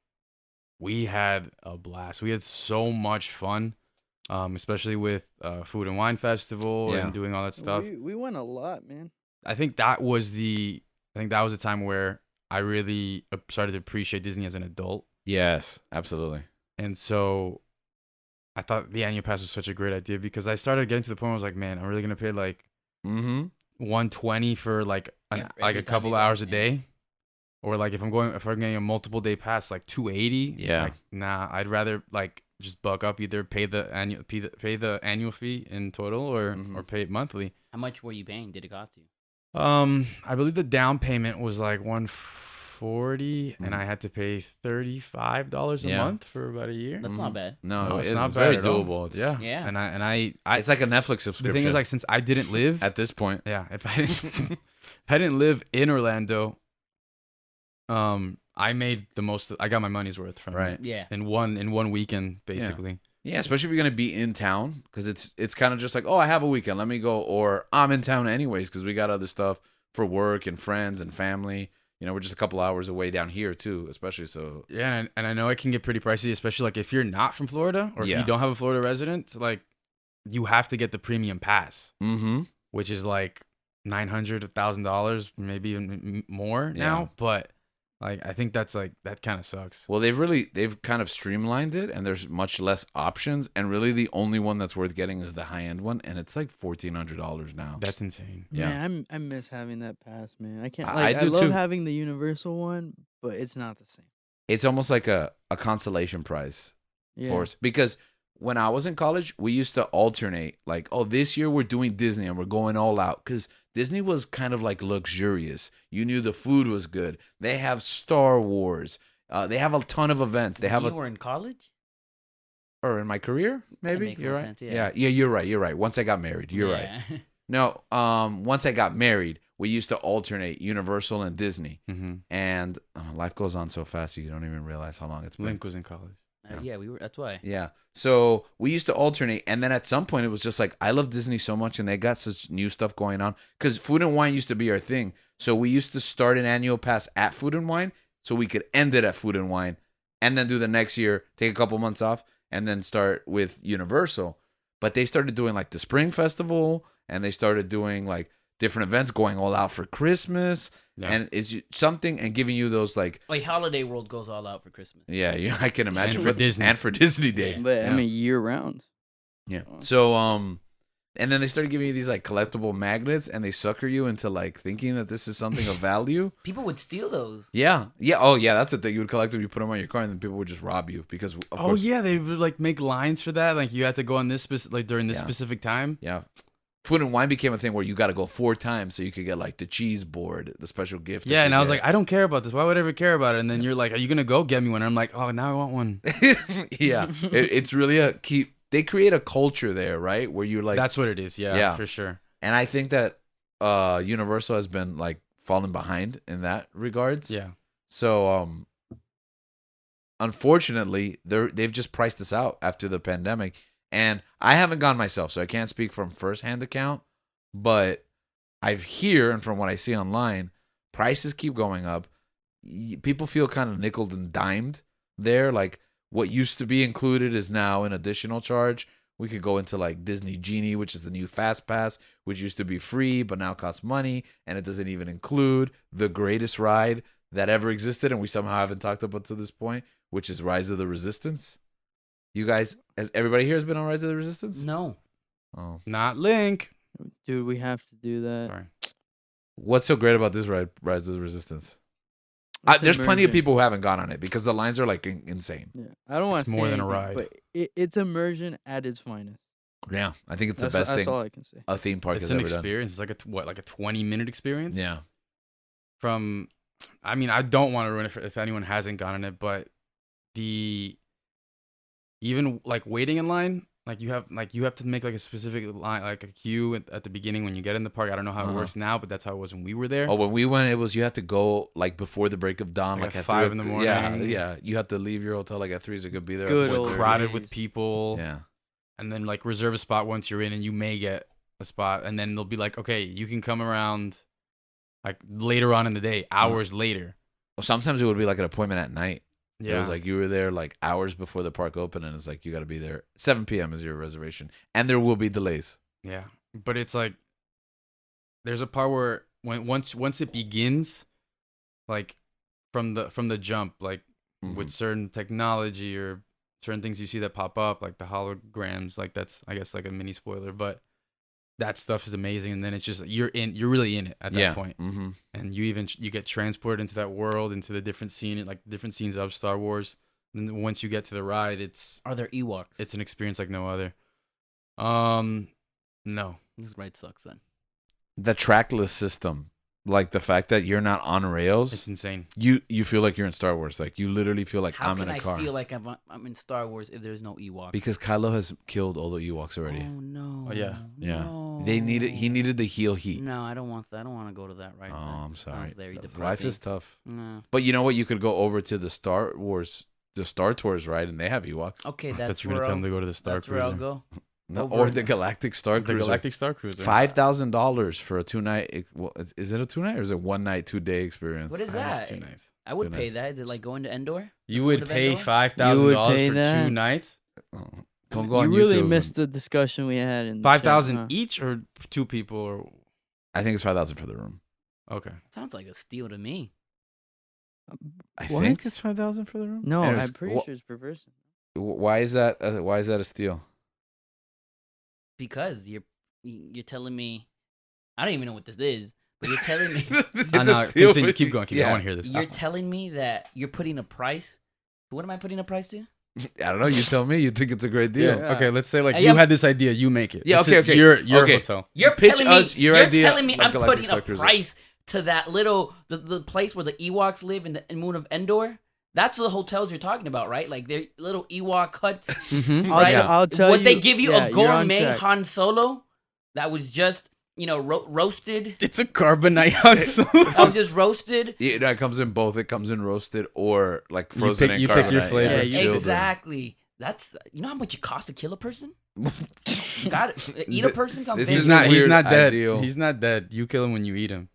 we had a blast. We had so much fun, especially with Food and Wine Festival Yeah. and doing all that stuff. We went a lot, man. I think that was the time where I really started to appreciate Disney as an adult. Yes, absolutely. And so I thought the annual pass was such a great idea because I started getting to the point where I was like, man, I'm really gonna pay like Mm-hmm. $120 for like Yeah, like every a time couple you go, hours a yeah. day, or like if I'm getting a multiple day pass, like $280. Yeah. Like, nah, I'd rather like just buck up, either pay the annual fee in total, or Mhm. pay it monthly. How much were you paying? Did it cost you? I believe the down payment was like $140, and Mhm. I had to pay $35 a Yeah. month for about a year. That's Mhm. not bad. No, No, it it's is. not It's bad very at all. doable. It's, Yeah, Yeah. and I It's like a Netflix the subscription. thing is, like, since I didn't live at this point. yeah, if I didn't live in Orlando, I made the most. I got my money's worth from Right. it Yeah. in one weekend, basically. Yeah, especially if you're gonna be in town, because it's kind of just like, oh, I have a weekend, let me go, or I'm in town anyways, because we got other stuff for work and friends and family. You know, we're just a couple hours away down here too, especially so. Yeah, and I know it can get pretty pricey, especially like if you're not from Florida or if Yeah. you don't have a Florida resident. Like, you have to get the premium pass, Mm-hmm. which is like $900, $1,000, maybe even more Yeah. now. But like, I think that's like that kind of sucks. Well, they've kind of streamlined it, and there's much less options, and really the only one that's worth getting is the high end one, and it's like $1,400 now. That's insane. Yeah. Man, I miss having that pass, man. I can't. I Like, I do love too. having the Universal one, but it's not the same. It's almost like a consolation prize. Yeah. For us, because when I was in college, we used to alternate, like, oh, this year we're doing Disney and we're going all out, because Disney was kind of like luxurious. You knew the food was good. They have Star Wars. They have a ton of events. They have you were in college? or in my career, maybe. makes You're more right. sense, yeah. Yeah, you're right. You're right. Once I got married, you're right. Yeah. No, once I got married, we used to alternate Universal and Disney, Mm-hmm. and life goes on so fast you don't even realize how long it's been. Link was in college. Yeah, we were. That's why. Yeah. So we used to alternate. And then at some point, it was just like, I love Disney so much. And they got such new stuff going on. Because Food and Wine used to be our thing. So we used to start an annual pass at Food and Wine so we could end it at Food and Wine. And then do the next year, take a couple months off, and then start with Universal. But they started doing like the Spring Festival. And they started doing like different events, going all out for Christmas. Yeah. And it's something, and giving you those like, Like Holiday World goes all out for Christmas. yeah, I can imagine. for Disney. And for Disney Day. Yeah. But Yeah. I mean, year round. Yeah. Wow. So and then they started giving you these like collectible magnets, and they sucker you into like thinking that this is something of value. People would steal those. Yeah. Yeah. Oh yeah, that's the thing. You would collect them, you put them on your car, and then people would just rob you because of Oh course. yeah, they would like make lines for that. Like you had to go on this like during this Yeah. specific time. Yeah. Food and Wine became a thing where you got to go 4 times so you could get like the cheese board, the special gift. that Yeah, you and I was get. like, I don't care about this. Why would I ever care about it? And then you're like, are you gonna go get me one? And I'm like, oh, now I want one. yeah, it's really they create a culture there, right? Where you're like, That's what it is. Yeah, Yeah. for sure. and I think that Universal has been like falling behind in that regards. Yeah. So unfortunately, they've just priced this out after the pandemic. And I haven't gone myself, so I can't speak from firsthand account. But I've hear, and from what I see online, prices keep going up. People feel kind of nickeled and dimed there. Like what used to be included is now an additional charge. We could go into like Disney Genie, which is the new Fast Pass, which used to be free but now costs money, and it doesn't even include the greatest ride that ever existed, and we somehow haven't talked about to this point, which is Rise of the Resistance. You guys, has everybody here has been on Rise of the Resistance? No. Oh, Not Link. Dude, we have to do that. Sorry. what's so great about this ride, Rise of the Resistance? Let's There's plenty of immersion. people who haven't gone on it because the lines are like insane. Yeah, I don't want It's to say more than a anything, ride. but it's immersion at its finest. Yeah, I think it's the That's, best that's thing all I can say. a theme park It's has an ever done. experience. It's like like a 20-minute experience. Yeah. From, I mean, I don't want to ruin it if anyone hasn't gone on it, but even like waiting in line, like you have to make like a specific line, like a queue at the beginning when you get in the park. I don't know how it works now, but that's how it was when we were there. Oh, when we went, it was you have to go like before the break of dawn, Like like at at 5 3 in the Yeah, morning. yeah. You have to leave your hotel like at 3 so you could be there. at Good four old thirty. Crowded with days. people. Yeah. And then like reserve a spot once you're in, and you may get a spot, and then they'll be like, okay, you can come around like later on in the day, hours later. Well, sometimes it would be like an appointment at night. Yeah. It was like you were there like hours before the park opened, and it's like you got to be there 7 p.m. is your reservation, and there will be delays. Yeah, but it's like there's a part where once it begins, like from the jump, like with certain technology or certain things you see that pop up, like the holograms, like that's I guess like a mini spoiler, but that stuff is amazing. And then it's just you're really in it at that point, Mm-hmm. and you get transported into that world, into the different scene, like different scenes of Star Wars. And then once you get to the ride, Are there Ewoks? it's an experience like no other. No. This ride sucks then. The trackless system, like the fact that you're not on rails, It's insane. you feel like you're in Star Wars. Like you literally feel like How I'm can in a I car feel like I'm in Star Wars if there's no Ewoks? because Kylo has killed all the Ewoks already. Oh no. Oh, yeah. Yeah. No. He needed the heel heat. No, I don't want that. I don't want to go to that right Oh, now. I'm sorry. Very Life depressing. is tough. No. But you know what? You could go over to the Star Tours ride, and they have Ewoks. Okay, I that's thought you were where gonna tell I'll, them to go to the Star that's where I'll Cruiser. go. No, Over or it. the Galactic Star The Cruiser. Galactic Star Cruiser. $5,000 for a 2-night. Well, is it a 2-night or is it 1-night, 2-day experience? What is I guess that? 2 nights. I would Too pay nice. that. Is it like going to Endor? You would Going to pay Endor? $5,000 pay for that? 2 nights? Oh, don't go on You YouTube. really and- missed the discussion we had in the 5,000 chat, huh? each or 2 people or I think it's 5,000 for the room. okay. Sounds like a steal to me. I What? think it's 5,000 for the room. No, Anyways, I'm pretty sure it's per person. Why is that? Why is that a steal? Because you're telling me, I don't even know what this is, but you're telling me It's I a know. steal, Continue. but- Keep going. I yeah. want to hear this. you're telling me that you're putting a price. What am I putting a price to? I don't know. You tell me. You think it's a great deal. Yeah. Okay. Let's say like Yeah. you had this idea. You make it. Yeah, This okay, is okay. Your Okay. hotel. You're Pitch telling us me, your you're idea telling me like I'm Galactic putting Star a Cruiser. price to that little the place where the Ewoks live in the moon of Endor. That's the hotels you're talking about, right? Like they're little Ewok huts. Mm-hmm. I'll, Right. I'll tell Would you. they give you yeah, a you're on gourmet track. Han Solo that was just roasted? It's a carbonite hot That was just roasted. Yeah, no, it comes in both. It comes in roasted or like You frozen pick- in you pick your carbonite. flavor. Yeah, for you- children. Exactly. That's how much it costs to kill a person. Got it. Eat a person sounds This basic. is a He's weird not dead. ideal. He's not dead. You kill him when you eat him.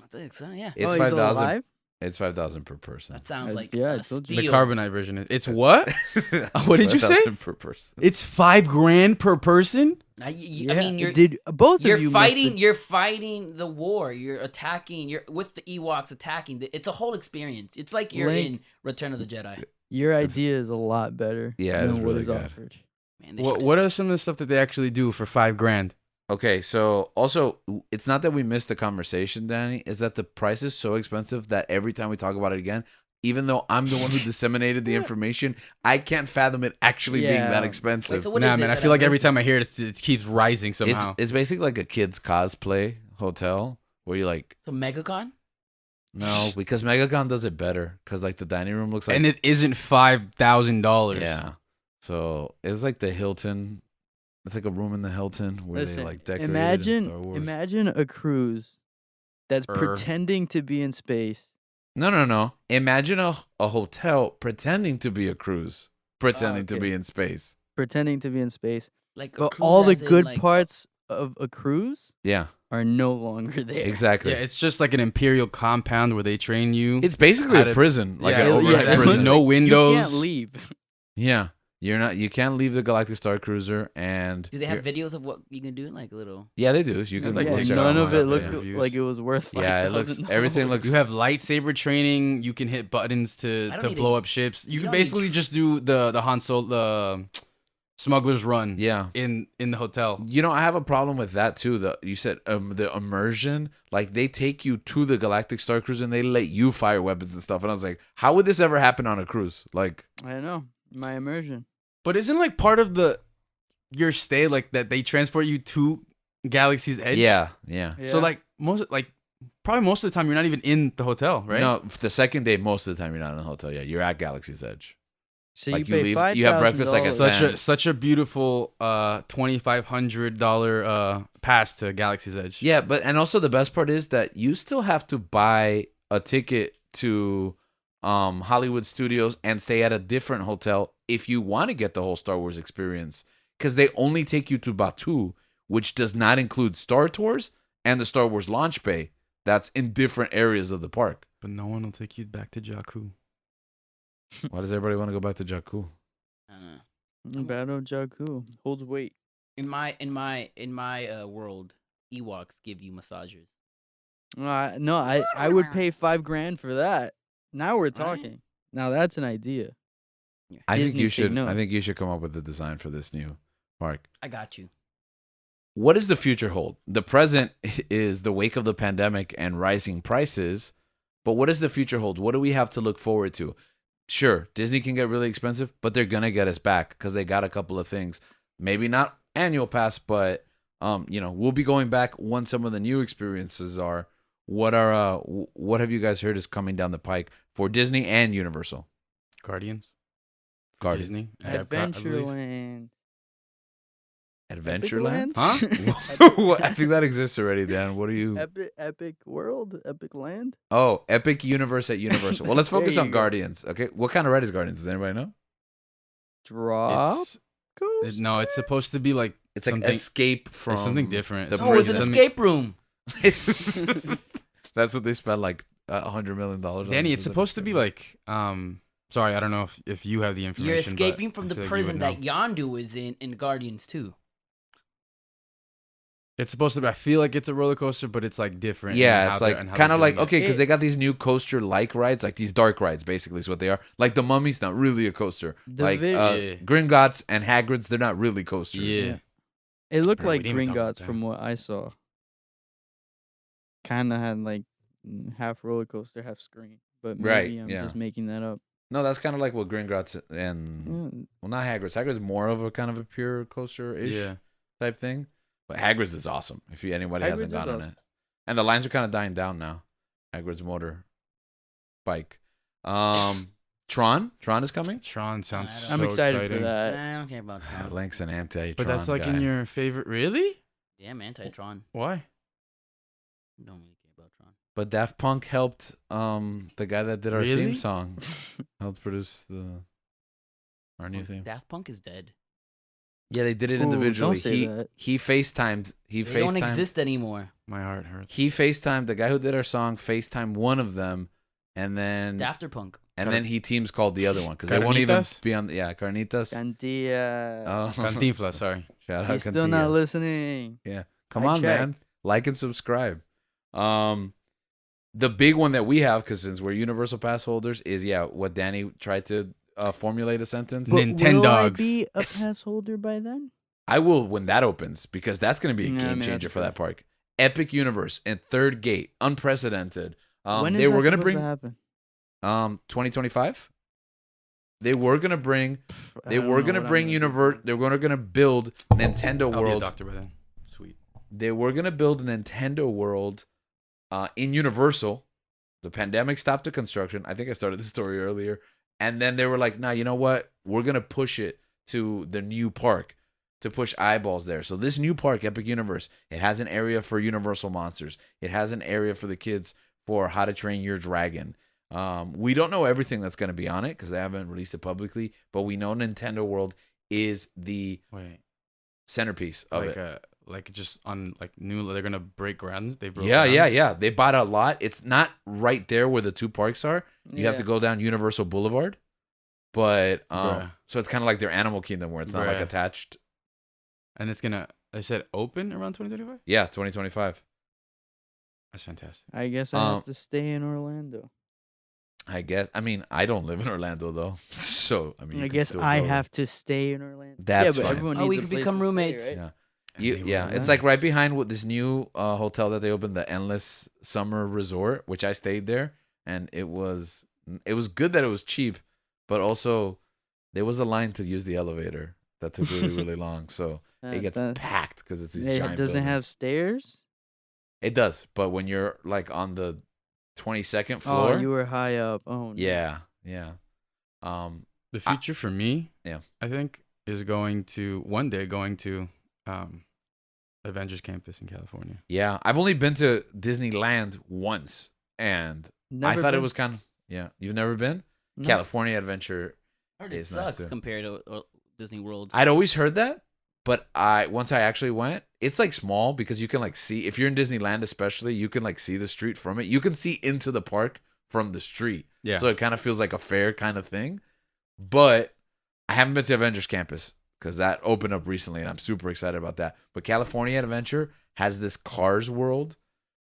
I think so. Yeah. It's Oh, he's still 5,000. alive? It's 5,000 per person. That sounds like yeah, I a told you. The steal. carbonite version is. It's what? It's What did you say? 5,000 per person. It's $5,000 per person. I Yeah, mean, you're did both you're of you fighting. missed it. You're fighting the war. You're attacking. You're with the Ewoks attacking. It's a whole experience. It's like you're Link- in Return of the Jedi. Your idea is a lot better. Yeah, than it's what really is good. offered. Man, they What should- What are some of the stuff that they actually do for $5,000? Okay, so also, it's not that we missed the conversation, Danny. Is that the price is so expensive that every time we talk about it again, even though I'm the one who disseminated the information, I can't fathom it actually being that Yeah. expensive. Wait, so what Nah, is man. I this feel like at a every movie? time I hear it, it keeps rising somehow. It's basically like a kid's cosplay hotel where you're like, It's a MegaCon. no, because MegaCon does it better because like the dining room looks like and it isn't $5,000. yeah. So it's like the Hilton. It's like a room in the Hilton where Listen, they like decorate in Star Wars. imagine a cruise that's pretending to be in space No. Imagine a hotel pretending to be a cruise, pretending to okay. be in space. Pretending to be in space. Like a But cruise all the as in, good like, parts of a cruise Yeah, are no longer there. exactly. Yeah, it's just like an imperial compound where they train you. It's basically How a to- prison, like yeah, an it- overhead exactly. prison. No windows. You can't leave. Yeah, you can't leave the Galactic Star Cruiser, and do they have videos of what you can do? Like little. yeah, they do. You Yeah, can like, go Yeah, check none them of out. it Yeah. looked Views. like it was worth. Yeah, it looks. $5,000. Everything looks. You have lightsaber training. You can hit buttons to I don't need blow to- up ships. you You can don't need basically just do the Han Solo, the smuggler's run. Yeah. In the hotel. I have a problem with that too. You said the immersion, like they take you to the Galactic Star Cruiser and they let you fire weapons and stuff. And I was like, how would this ever happen on a cruise? Like, I don't know. My immersion. But isn't like part of your stay like that they transport you to Galaxy's Edge? yeah. So like probably most of the time you're not even in the hotel, right? No, the second day, most of the time you're not in the hotel. Yeah, you're at Galaxy's Edge. So Like, you you pay leave- you have breakfast, like, at $5,000. Such a beautiful $2,500 pass to Galaxy's Edge. Yeah, and also the best part is that you still have to buy a ticket to Hollywood Studios and stay at a different hotel if you want to get the whole Star Wars experience, because they only take you to Batuu, which does not include Star Tours and the Star Wars launch bay. That's in different areas of the park. But no one will take you back to Jakku. Why does everybody want to go back to Jakku? I don't know. Battle of Jakku holds weight. In my world, Ewoks give you massages. No, I would pay $5,000 for that. Now we're talking. Now that's an idea. I think Disney, you take should. I notes. think you should come up with the design for this new park. I got you. What does the future hold? The present is the wake of the pandemic and rising prices, but what does the future hold? What do we have to look forward to? Sure, Disney can get really expensive, but they're gonna get us back because they got a couple of things. Maybe not annual pass, but we'll be going back once some of the new experiences are. What have you guys heard is coming down the pike for Disney and Universal? Guardians. Guardians. Disney. Epcot, I believe. Adventureland. Adventureland? Huh? What? I think that exists already, Dan. What are you? Epic World? Epic Land? Oh, Epic Universe at Universal. Well, let's There focus you on go. Guardians. Okay, what kind of ride is Guardians? Does anybody know? Drop? No, it's supposed to be like It's like something, escape from it's something different. the It's Oh, it's an prison. escape room. That's what they spent like $100 million on. Danny, it's supposed to be like sorry, I don't know if you have the information. You're but escaping from I the feel like you prison would that know. Yondu is in Guardians 2. It's supposed to be. I feel like it's a roller coaster, but it's like different. in Yeah, how it's they're- like and how kind they're of like doing it. okay, because they got these new coaster-like rides, like these dark rides, basically is what they are. Like the Mummy's not really a coaster. The Like Yeah. Gringotts and Hagrid's, they're not really coasters. Yeah. It looked Bro, we like didn't even talk about Gringotts from what I saw. Kind of had like half roller coaster, half screen. But maybe Right, I'm yeah. just making that up. No, that's kind of like what Gringotts and Yeah, well, not Hagrid's. Hagrid's more of a kind of a pure coaster-ish Yeah. type thing. But Hagrid's is awesome. If anybody hasn't Hagrid's is gone on awesome. it, and the lines are kind of dying down now. Hagrid's motor bike. Tron is coming. Tron sounds I don't so I'm excited exciting. for that. I don't care about Tron. Link's an anti-Tron But that's like guy. in your favorite. Really? Yeah, I'm anti-Tron. Why? Don't really care about Tron. But Daft Punk helped the guy that did our theme Really? song helped produce our new theme. Daft Punk is dead. Yeah, they did it Ooh, don't individually. say that. He FaceTimed. They don't exist anymore. My heart hurts. He FaceTimed the guy who did our song. FaceTimed one of them, and then Dafter Punk. then he teams called the other one because they won't even Carnitas? be on. Carnitas. Cantia. Oh, Cantinflas, sorry. shout out He's still not Cantillas. listening. Come I on, checked. man. Like and subscribe. The big one that we have, because since we're Universal Pass holders, is what Danny tried to formulate a sentence. But- Nintendogs. Will I be a pass holder by then? I will when that opens, because that's going to be a Yeah, I game mean, changer that's for that park. Epic Universe and Third Gate, unprecedented. When is They that were going to supposed bring to happen? 2025. They were going to bring. I They don't were know going to what I'm bring gonna do Universe. then. They were going to build Nintendo I'll be a World. doctor by then. Sweet. They were going to build Nintendo World in Universal. The pandemic stopped the construction. I think I started the story earlier. And then they were like, nah, you know what? We're going to push it to the new park to push eyeballs there. So this new park, Epic Universe, it has an area for Universal Monsters. It has an area for the kids for How to Train Your Dragon. We don't know everything that's going to be on it because they haven't released it publicly, but we know Nintendo World is the Wait, centerpiece of like it. like just on like new, they're gonna break ground. They broke Yeah, ground. yeah, yeah. They bought a lot. It's not right there where the two parks are. You have to go down Universal Boulevard, but Bruh. so it's kind of like their Animal Kingdom where it's not like Bruh. attached. And it's gonna. I said open around 2025. Yeah, 2025. That's fantastic. I guess I have to stay in Orlando. I guess. I mean, I don't live in Orlando though, so I mean, you I can guess still I go. have to stay in Orlando. That's yeah, but fine. everyone Oh, needs we a could place become to stay, roommates. right? Yeah. And You, they yeah, were it's like right roommates. behind with this new hotel that they opened, the Endless Summer Resort, which I stayed there, and it was good that it was cheap, but also there was a line to use the elevator that took really really long, so it gets packed because it's these It giant. doesn't buildings. have stairs. It does, but when you're like on the 22nd Oh, floor, you were high up. Oh, no. yeah, yeah. The future for me, yeah. I think, is one day going to Avengers Campus in California. Yeah, I've only been to Disneyland once, and Never I thought it been. was kind of You've never been? No. California Adventure. I heard it It's nice sucks too. compared to Disney World. I'd always heard that, but once I actually went, it's like small because you can like see, if you're in Disneyland especially, you can like see the street from it. You can see into the park from the street. Yeah. So it kind of feels like a fair kind of thing. But I haven't been to Avengers Campus because that opened up recently and I'm super excited about that. But California Adventure has this Cars world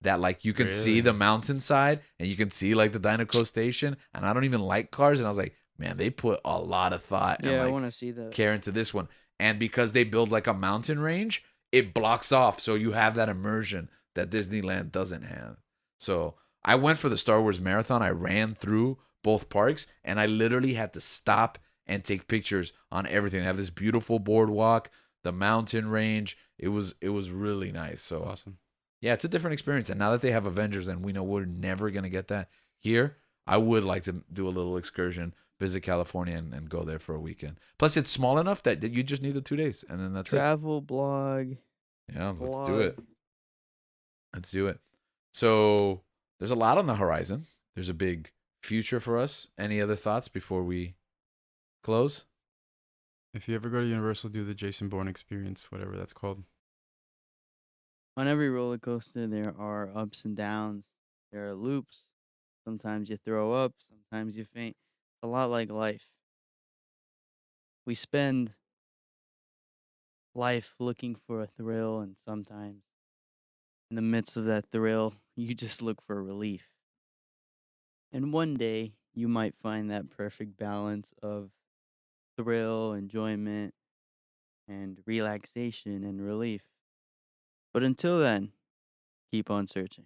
that like you can see Really? the mountainside and you can see like the Dynaco station. And I don't even like cars. And I was like, man, they put a lot of thought Yeah, and I like want to see that. care into this one. And because they build like a mountain range, it blocks off. So you have that immersion that Disneyland doesn't have. So I went for the Star Wars marathon. I ran through both parks and I literally had to stop and take pictures on everything. They have this beautiful boardwalk, the mountain range. It was really nice. So Awesome. yeah, it's a different experience. And now that they have Avengers and we know we're never going to get that here, I would like to do a little excursion, visit California and go there for a weekend. Plus, it's small enough that you just need the 2 days and then that's Travel blog. it. Yeah, let's blog. do it. Let's do it. So there's a lot on the horizon. There's a big future for us. Any other thoughts before we close? If you ever go to Universal, do the Jason Bourne experience, whatever that's called. On every roller coaster, there are ups and downs. There are loops. Sometimes you throw up. Sometimes you faint. It's a lot like life. We spend life looking for a thrill, and sometimes in the midst of that thrill, you just look for relief. And one day, you might find that perfect balance of thrill, enjoyment, and relaxation and relief. But until then, keep on searching.